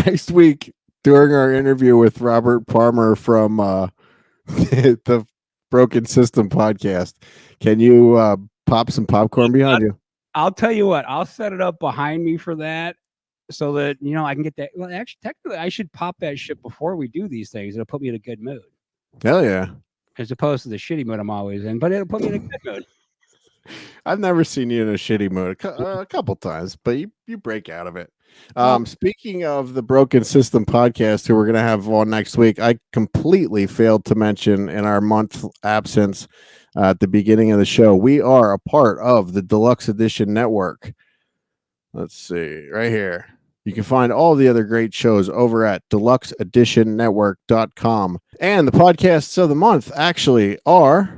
next week during our interview with Robert Palmer from the Broken System podcast, can you pop some popcorn behind you? I'll tell you what, I'll set it up behind me for that so that, I can get that. Well, actually, technically, I should pop that shit before we do these things. It'll put me in a good mood. Hell yeah. As opposed to the shitty mood I'm always in, but it'll put me in a good mood. I've never seen you in a shitty mood a couple times, but you break out of it. Speaking of the Broken System podcast, who we're going to have on next week, I completely failed to mention in our month absence at the beginning of the show, we are a part of the Deluxe Edition Network. Let's see, right here. You can find all the other great shows over at deluxeeditionnetwork.com. And the podcasts of the month actually are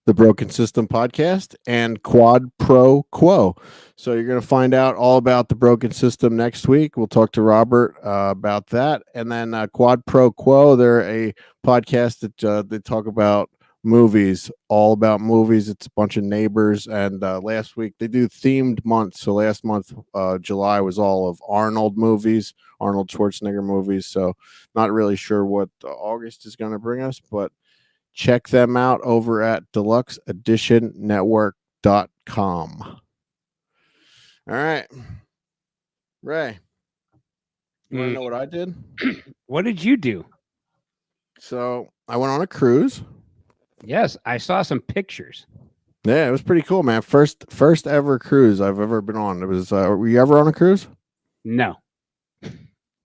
the Broken System podcast and Quad Pro Quo. So you're going to find out all about the Broken System next week. We'll talk to Robert about that. And then Quad Pro Quo, they're a podcast that they talk about movies, all about movies. It's a bunch of neighbors. And last week they do themed months. So last month, July, was all of Arnold movies, Arnold Schwarzenegger movies. So not really sure what August is going to bring us, but check them out over at deluxeeditionnetwork.com. All right. Ray, you want to know what I did? What did you do? So I went on a cruise. Yes, I saw some pictures. Yeah, it was pretty cool, man. First ever cruise I've ever been on. It was. Were you ever on a cruise? No.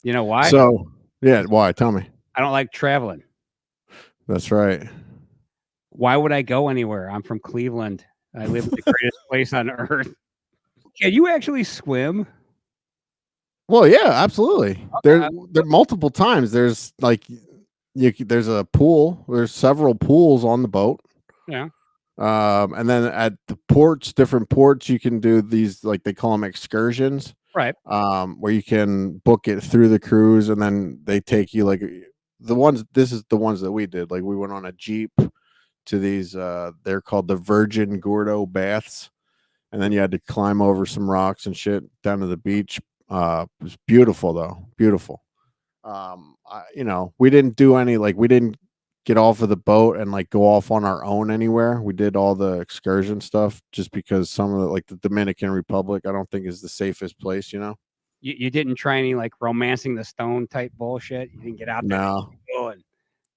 You know why? So yeah, why? Tell me. I don't like traveling. That's right. Why would I go anywhere? I'm from Cleveland. I live in the greatest place on earth. Can you actually swim? Well, yeah, absolutely. Okay. There multiple times. There's like there's a pool. There's several pools on the boat. Yeah. And then at the ports, different ports, you can do these, like they call them excursions. Right. Where you can book it through the cruise, and then they take you like the ones. This is the ones that we did. Like we went on a Jeep to these. They're called the Virgin Gordo baths, and then you had to climb over some rocks and shit down to the beach. It was beautiful though, beautiful. We didn't do any, like we didn't get off of the boat and like go off on our own anywhere. We did all the excursion stuff just because some of the, like the Dominican Republic, I don't think is the safest place, You didn't try any like romancing the stone type bullshit. You didn't get out there and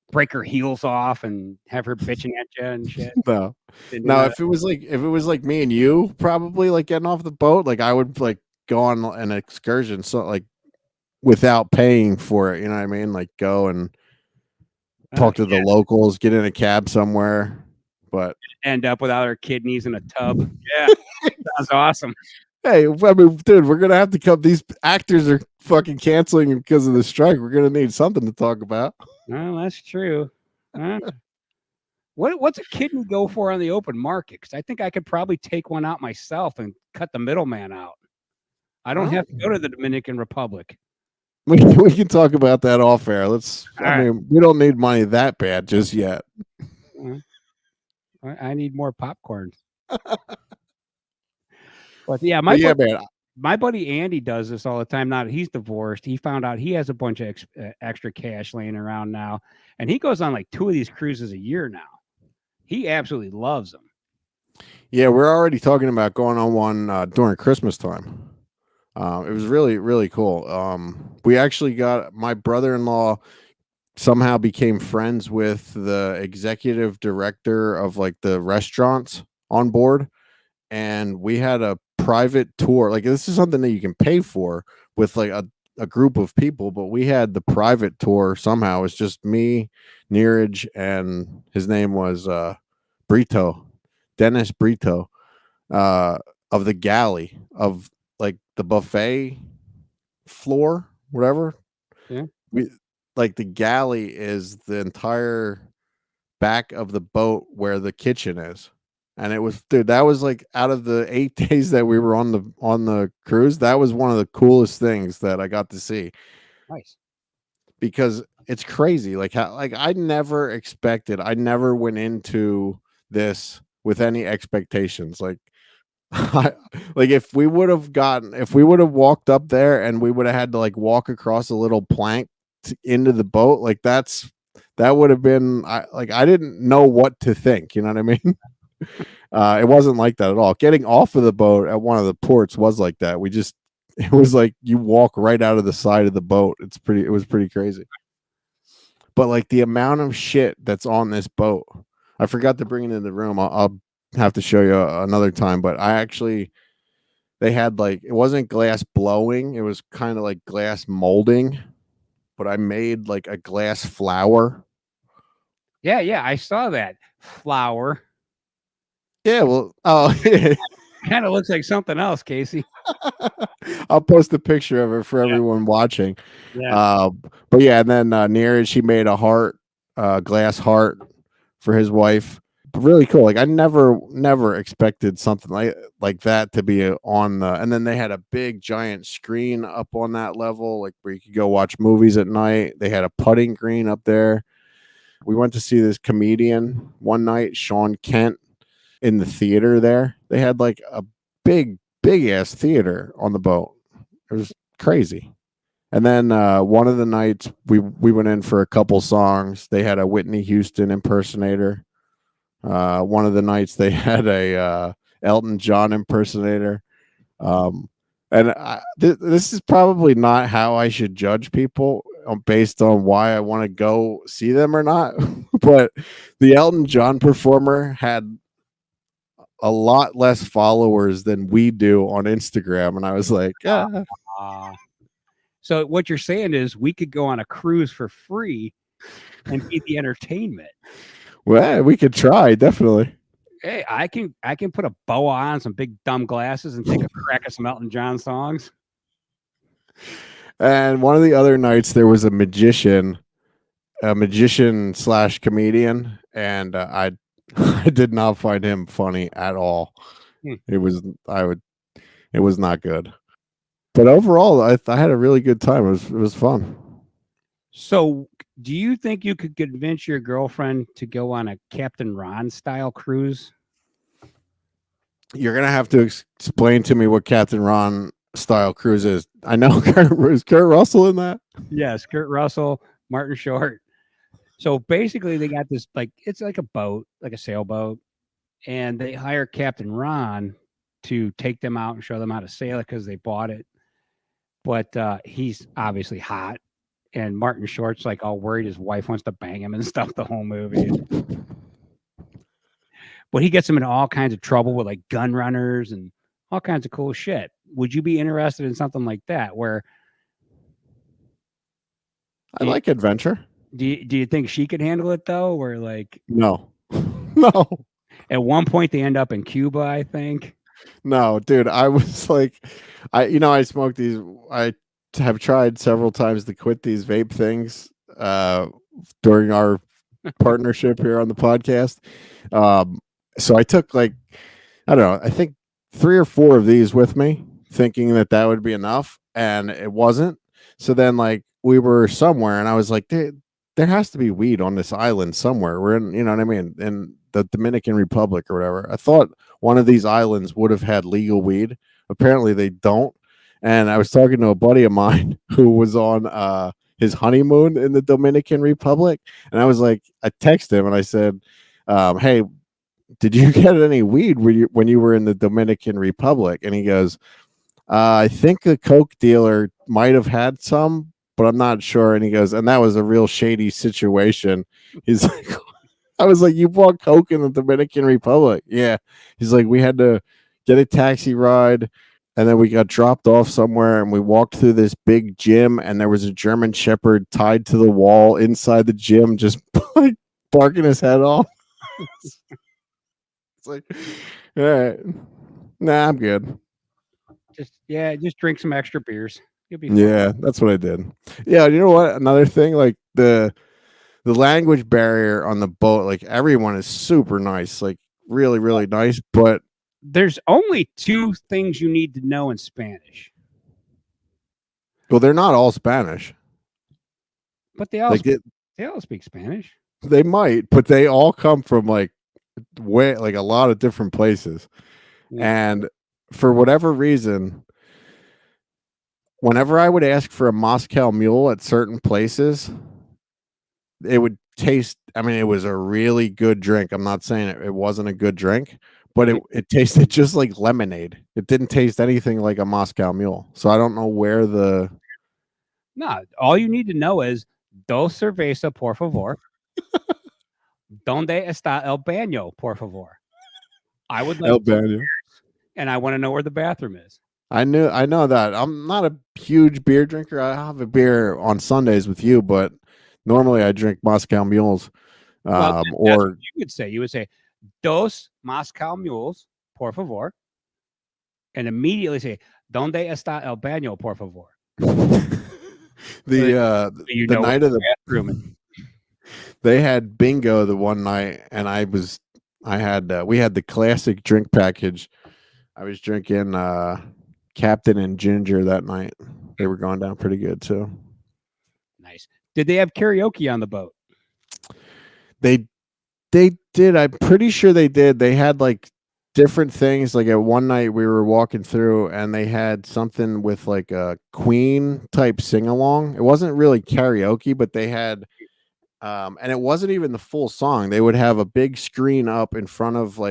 break her heels off and have her bitching at you and shit. No. If it was like me and you probably like getting off the boat, like I would like go on an excursion, so like without paying for it, you know what I mean? Like go and talk to the locals, get in a cab somewhere, but end up without her kidneys in a tub. Yeah, sounds awesome. Hey, I mean, dude, we're gonna have to come. These actors are fucking canceling because of the strike. We're gonna need something to talk about. Well, that's true. What's a kidney go for on the open market? Because I think I could probably take one out myself and cut the middleman out. I don't have to go to the Dominican Republic. We can talk about that off air. Mean, we don't need money that bad just yet. I need more popcorn. But yeah, my buddy Andy does this all the time. Now that he's divorced, he found out he has a bunch of extra cash laying around now, and he goes on like 2 of these cruises a year now. He absolutely loves them. Yeah, we're already talking about going on one during Christmas time. It was really, really cool. We actually got, my brother-in-law somehow became friends with the executive director of like the restaurants on board, and we had a private tour. Like this is something that you can pay for with like a group of people, but we had the private tour somehow. It's just me, Neeraj, and his name was Dennis Brito, of the galley of like the buffet floor, whatever. Yeah. Like the galley is the entire back of the boat where the kitchen is. And it was, dude, that was like out of the 8 days that we were on the cruise, that was one of the coolest things that I got to see. Nice. Because it's crazy. Like how, like I never went into this with any expectations. Like like if we would have walked up there and we would have had to like walk across a little plank into the boat, like that would have been, I didn't know what to think, you know what I mean? It wasn't like that at all. Getting off of the boat at one of the ports was like that. It was like you walk right out of the side of the boat. It was pretty crazy. But like the amount of shit that's on this boat, I forgot to bring it in the room. I'll have to show you another time, but they had like, it wasn't glass blowing, it was kind of like glass molding, but I made like a glass flower. Yeah, I saw that flower. Yeah, well, kind of looks like something else, Casey. I'll post a picture of it for everyone watching. Yeah. But yeah, and then Neeraj, she made a heart, glass heart for his wife. Really cool. Like I never expected something like that to be on the, and then they had a big giant screen up on that level, like where you could go watch movies at night. They had a putting green up there. We went to see this comedian one night, Sean Kent, in the theater there. They had like a big ass theater on the boat. It was crazy. And then one of the nights we went in for a couple songs. They had a Whitney Houston impersonator. One of the nights they had a Elton John impersonator. This is probably not how I should judge people based on why I want to go see them or not. But the Elton John performer had a lot less followers than we do on Instagram. And I was like, So what you're saying is we could go on a cruise for free and be the entertainment. well, we could try, definitely. Hey, I can put a boa on, some big dumb glasses, and take a crack at some Elton John songs. And one of the other nights there was a magician slash comedian, and I did not find him funny at all. It was not good. But overall, I had a really good time. It was fun. So, do you think you could convince your girlfriend to go on a Captain Ron style cruise? You're gonna have to explain to me what Captain Ron style cruise is. I know is Kurt Russell in that? Yes, Kurt Russell, Martin Short. So basically, they got this it's like a boat, like a sailboat, and they hire Captain Ron to take them out and show them how to sail it because they bought it. But he's obviously hot, and Martin Short's like all worried his wife wants to bang him and stuff the whole movie. But he gets him in all kinds of trouble with like gun runners and all kinds of cool shit. Would you be interested in something like that? Where I like adventure. Do you think she could handle it though? Where like no. No. At one point they end up in Cuba, I think. No, dude, I was like, I smoke these. I have tried several times to quit these vape things during our partnership here on the podcast. So I took I don't know, I think 3 or 4 of these with me, thinking that would be enough, and it wasn't. So then we were somewhere, and I was like, there has to be weed on this island somewhere. We're in, you know what I mean, in the Dominican Republic or whatever. I thought one of these islands would have had legal weed. Apparently they don't. And I was talking to a buddy of mine who was on his honeymoon in the Dominican Republic, and I was like, I texted him and I said, hey, did you get any weed when you were in the Dominican Republic? And he goes, I think the Coke dealer might have had some, but I'm not sure. And he goes, and that was a real shady situation. He's like, I was like, you bought Coke in the Dominican Republic? Yeah. He's like, we had to get a taxi ride, and then we got dropped off somewhere, and we walked through this big gym, and there was a German Shepherd tied to the wall inside the gym, just barking his head off. It's like, all right, nah, I'm good. Just drink some extra beers. You'll be fine. Yeah, that's what I did. Yeah, you know what? Another thing, the language barrier on the boat, everyone is super nice, really, really nice. But there's only 2 things you need to know in Spanish. Well, they're not all Spanish, but they all speak Spanish. They might, but they all come from a lot of different places. Yeah. And for whatever reason, whenever I would ask for a Moscow Mule at certain places, it would taste, it was a really good drink. I'm not saying it wasn't a good drink, but it tasted just like lemonade. It didn't taste anything like a Moscow Mule. So I don't know where No, all you need to know is dos cerveza, por favor. ¿Dónde está el baño, por favor? I would like el baño. And I want to know where the bathroom is. I know that. I'm not a huge beer drinker. I have a beer on Sundays with you, but normally I drink Moscow Mules. Well, or you would say dos Moscow Mules, por favor, and immediately say ¿Dónde está el baño, por favor? The night of the bathroom. They had bingo the one night, and we had the classic drink package. I was drinking Captain and Ginger that night. They were going down pretty good too. Nice. Did they have karaoke on the boat? They did. I'm pretty sure they did. They had different things. At one night we were walking through, and they had something with a Queen type sing along. It wasn't really karaoke, but they had and it wasn't even the full song. They would have a big screen up in front of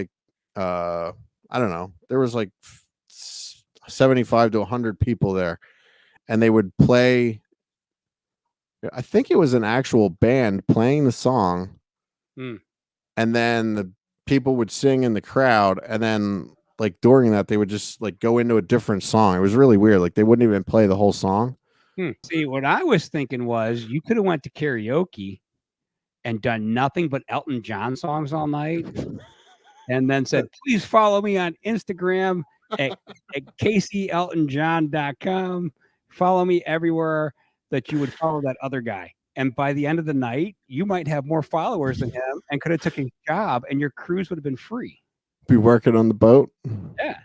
I don't know. There was 75 to 100 people there, and they would play. I think it was an actual band playing the song, and then people would sing in the crowd, and then like during that they would just like go into a different song. It was really weird. Like they wouldn't even play the whole song. See, what I was thinking was you could have went to karaoke and done nothing but Elton John songs all night, and then said, "Please follow me on Instagram at CaseyEltonJohn.com. Follow me everywhere that you would follow that other guy." And by the end of the night, you might have more followers than him, and could have took his job, and your cruise would have been free. Be working on the boat. Yeah,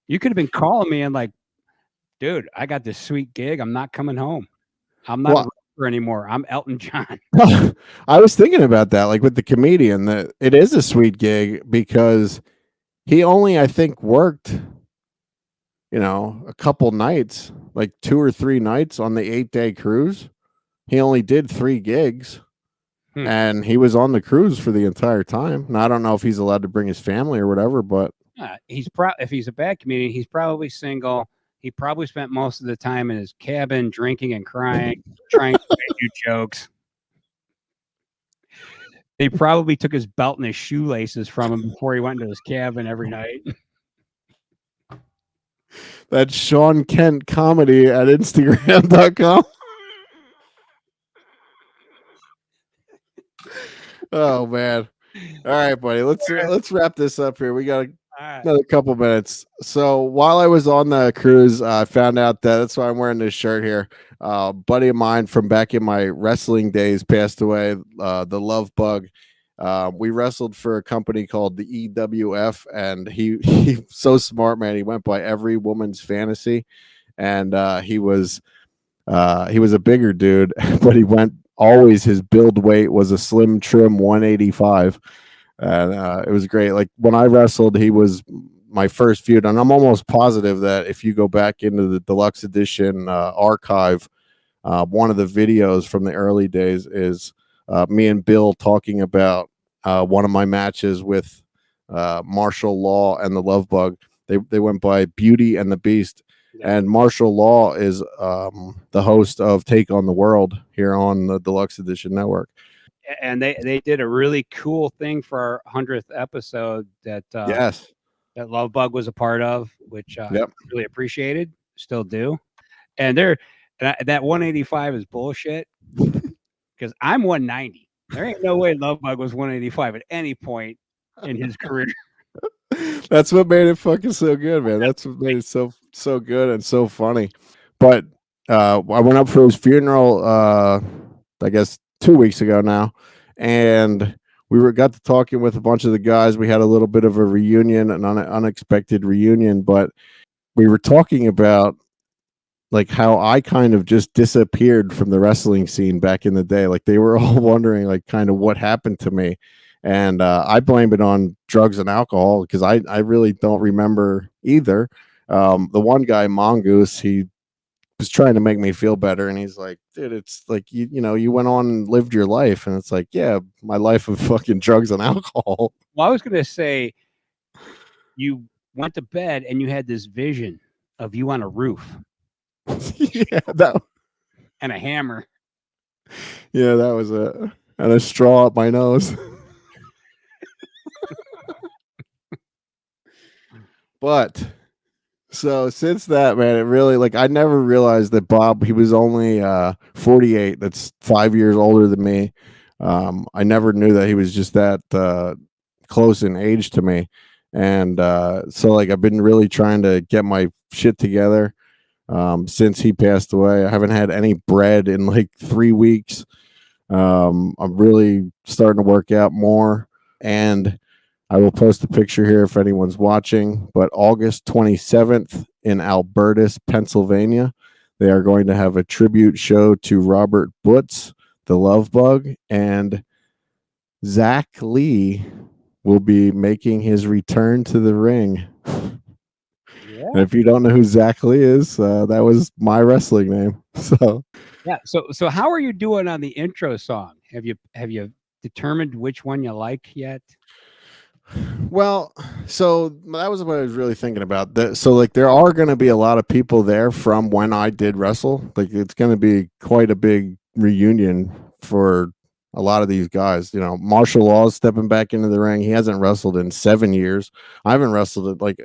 you could have been calling me and like, dude, I got this sweet gig. I'm not coming home. I'm not a rapper anymore. I'm Elton John. I was thinking about that, like with the comedian, that it is a sweet gig because he only, I think, worked, a couple nights, like 2 or 3 nights on the 8-day cruise. He only did 3 gigs. And he was on the cruise for the entire time. Now, I don't know if he's allowed to bring his family or whatever, but if he's a bad comedian, he's probably single. He probably spent most of the time in his cabin drinking and crying, trying to make new jokes. They probably took his belt and his shoelaces from him before he went into his cabin every night. That's Sean Kent Comedy at Instagram.com. Oh man. All right, buddy. Let's wrap this up here. We got another couple minutes. So while I was on the cruise, I found out that's why I'm wearing this shirt here. Buddy of mine from back in my wrestling days passed away. The Love Bug. We wrestled for a company called the EWF, and he's so smart, man. He went by Every Woman's Fantasy, and he was a bigger dude, but he went. Always his build weight was a slim trim 185, and it was great. Like when I wrestled, he was my first feud, and I'm almost positive that if you go back into the deluxe edition archive, one of the videos from the early days is me and Bill talking about one of my matches with Martial Law and the Love Bug. They went by Beauty and the Beast. And Martial Law is the host of Take on the World here on the Deluxe Edition Network. And they did a really cool thing for our 100th episode that that Love Bug was a part of, which I really appreciated, still do. And that 185 is bullshit because I'm 190. There ain't no way Love Bug was 185 at any point in his career. That's what made it fucking so good, man. That's what made it so good and so funny. But I went up for his funeral, I guess 2 weeks ago now, and we got to talking with a bunch of the guys. We had a little bit of a reunion, an unexpected reunion, but we were talking about like how I kind of just disappeared from the wrestling scene back in the day. Like they were all wondering like kind of what happened to me. And I blame it on drugs and alcohol because I really don't remember either. The one guy, Mongoose, he was trying to make me feel better. And he's like, dude, it's like, you went on and lived your life. And it's like, yeah, my life of fucking drugs and alcohol. Well, I was going to say you went to bed and you had this vision of you on a roof. And a hammer. Yeah, that was it. And a straw up my nose. But so since that, man, it really like I never realized that Bob, he was only 48. That's 5 years older than me. I never knew that he was just that close in age to me. And so like I've been really trying to get my shit together since he passed away. I haven't had any bread in like 3 weeks. I'm really starting to work out more, and I will post a picture here if anyone's watching, but August 27th in Albertus, Pennsylvania, they are going to have a tribute show to Robert Butz, the Love Bug, and Zach Lee will be making his return to the ring. Yeah. And if you don't know who Zach Lee is, that was my wrestling name. So yeah. So how are you doing on the intro song? Have you determined which one you like yet? Well, so that was what I was really thinking about. So like there are going to be a lot of people there from when I did wrestle. Like it's going to be quite a big reunion for a lot of these guys. You know, Martial Law's stepping back into the ring. He hasn't wrestled in 7 years. I haven't wrestled it like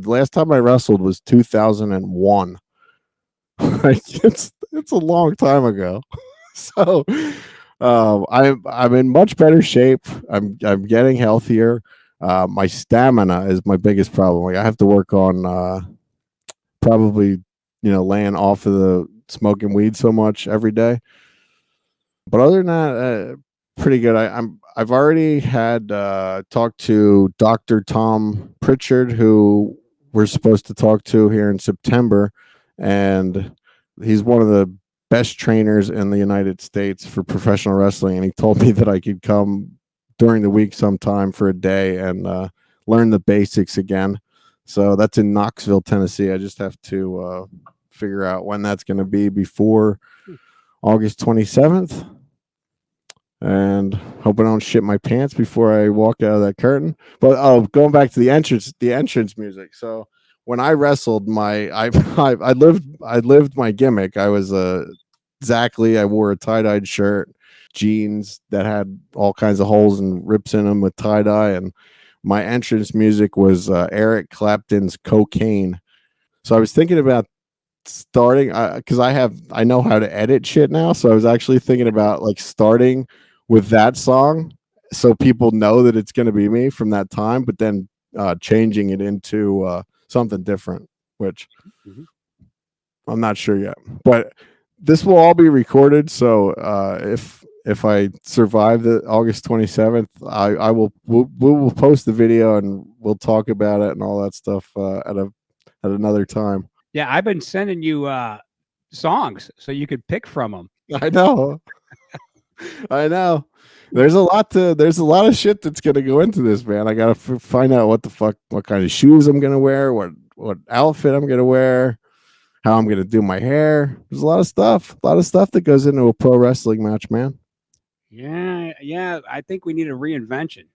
last time I wrestled was 2001. Like it's a long time ago. So I'm in much better shape. I'm getting healthier. My stamina is my biggest problem. Like I have to work on probably, you know, laying off of the smoking weed so much every day. But other than that, pretty good. I've already had talked to Dr. Tom Pritchard, who we're supposed to talk to here in September, and he's one of the best trainers in the United States for professional wrestling. And he told me that I could come during the week sometime for a day and learn the basics again. So that's in Knoxville, Tennessee. I just have to figure out when that's going to be before August 27th. And hope I don't shit my pants before I walk out of that curtain. But going back to the entrance music. So when I wrestled, I lived my gimmick. I was exactly. I wore a tie-dyed shirt, jeans that had all kinds of holes and rips in them with tie-dye, and my entrance music was Eric Clapton's "Cocaine." So I was thinking about starting because I know how to edit shit now. So I was actually thinking about like starting with that song so people know that it's going to be me from that time, but then changing it into something different, which I'm not sure yet. But this will all be recorded, so if I survive the August 27th, we'll post the video and we'll talk about it and all that stuff at another time. Yeah, I've been sending you songs so you could pick from them. I know. I know. There's a lot of shit that's gonna go into this, man. I gotta find out what kind of shoes I'm gonna wear, what outfit I'm gonna wear, how I'm gonna do my hair. There's a lot of stuff that goes into a pro wrestling match, man. Yeah. I think we need a reinvention.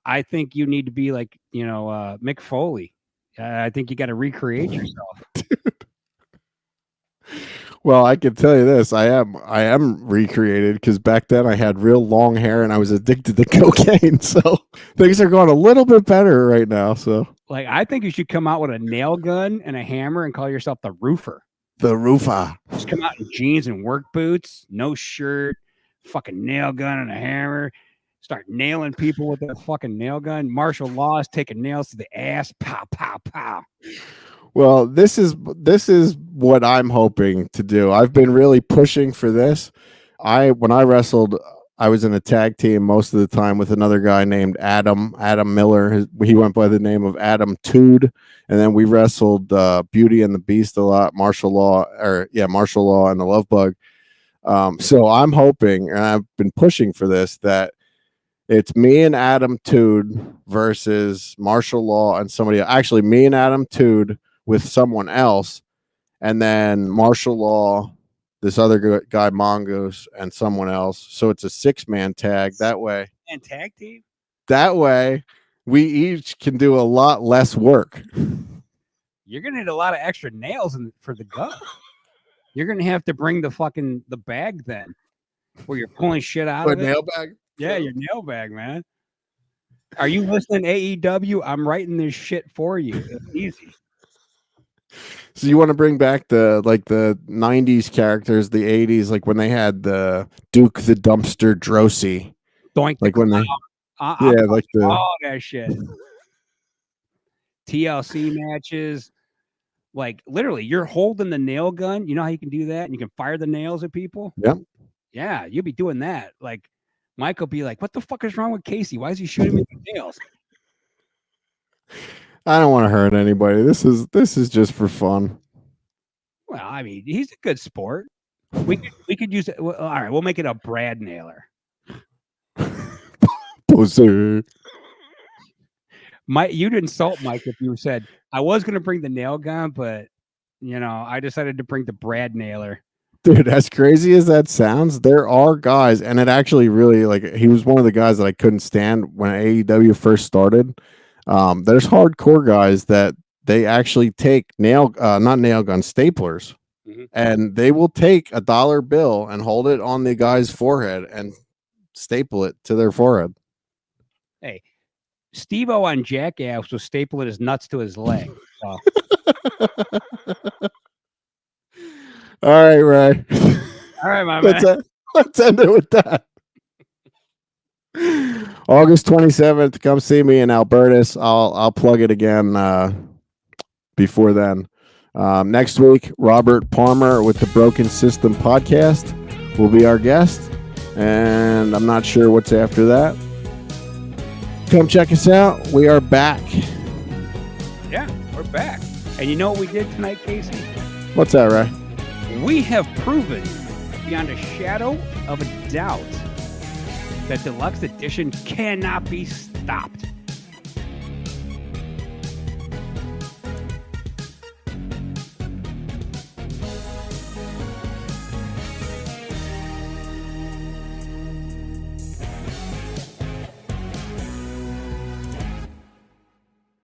I think you need to be like, Mick Foley. I think you got to recreate yourself. Well, I can tell you this: I am recreated because back then I had real long hair and I was addicted to cocaine. So things are going a little bit better right now. So, like, I think you should come out with a nail gun and a hammer and call yourself the Roofer. The Roofer. Just come out in jeans and work boots, no shirt, fucking nail gun and a hammer. Start nailing people with that fucking nail gun. Martial law is taking nails to the ass. Pow, pow, pow. Well, this is what I'm hoping to do. I've been really pushing for this. When I wrestled, I was in a tag team most of the time with another guy named Adam Miller. He went by the name of Adam Tood, and then we wrestled Beauty and the Beast a lot, Martial Law and the Love Bug. So I'm hoping, and I've been pushing for this, that it's me and Adam Tood versus Martial Law and somebody else. Actually, me and Adam Tood with someone else, and then Martial Law, this other guy Mongoose, and someone else. So it's a 6-man tag. That way, and tag team. That way, we each can do a lot less work. You're gonna need a lot of extra nails for the gun. You're gonna have to bring the bag then, where you're pulling shit out of it. Nail bag. Yeah, your nail bag, man. Are you listening to AEW? I'm writing this shit for you. It's easy. So you want to bring back the 90s characters, the 80s, like when they had the Duke the Dumpster Drosy. Doink, like when they all that shit. TLC matches. Like literally, you're holding the nail gun. You know how you can do that? And you can fire the nails at people? Yep. Yeah, you'll be doing that. Like Mike will be like, what the fuck is wrong with Casey? Why is he shooting me with nails? I don't want to hurt anybody. This is just for fun. Well, I mean, he's a good sport. We could use it. Well, all right, we'll make it a Brad nailer. Pussy. You'd insult Mike if you said I was going to bring the nail gun, but I decided to bring the Brad nailer. Dude, as crazy as that sounds, there are guys, and it actually really he was one of the guys that I couldn't stand when AEW first started. There's hardcore guys that they actually take not nail gun staplers, and they will take a dollar bill and hold it on the guy's forehead and staple it to their forehead. Hey, Steve-O on Jackass was stapling his nuts to his leg. So. All right, Ray. All right, my man. Let's end it with that. August 27th, come see me in Albertus. I'll plug it again before then. Next week, Robert Palmer with the Broken System podcast will be our guest, and I'm not sure what's after that. Come check us out. We are back. Yeah, we're back. And you know what we did tonight, Casey? What's that, Ray? We have proven beyond a shadow of a doubt that Deluxe Edition cannot be stopped.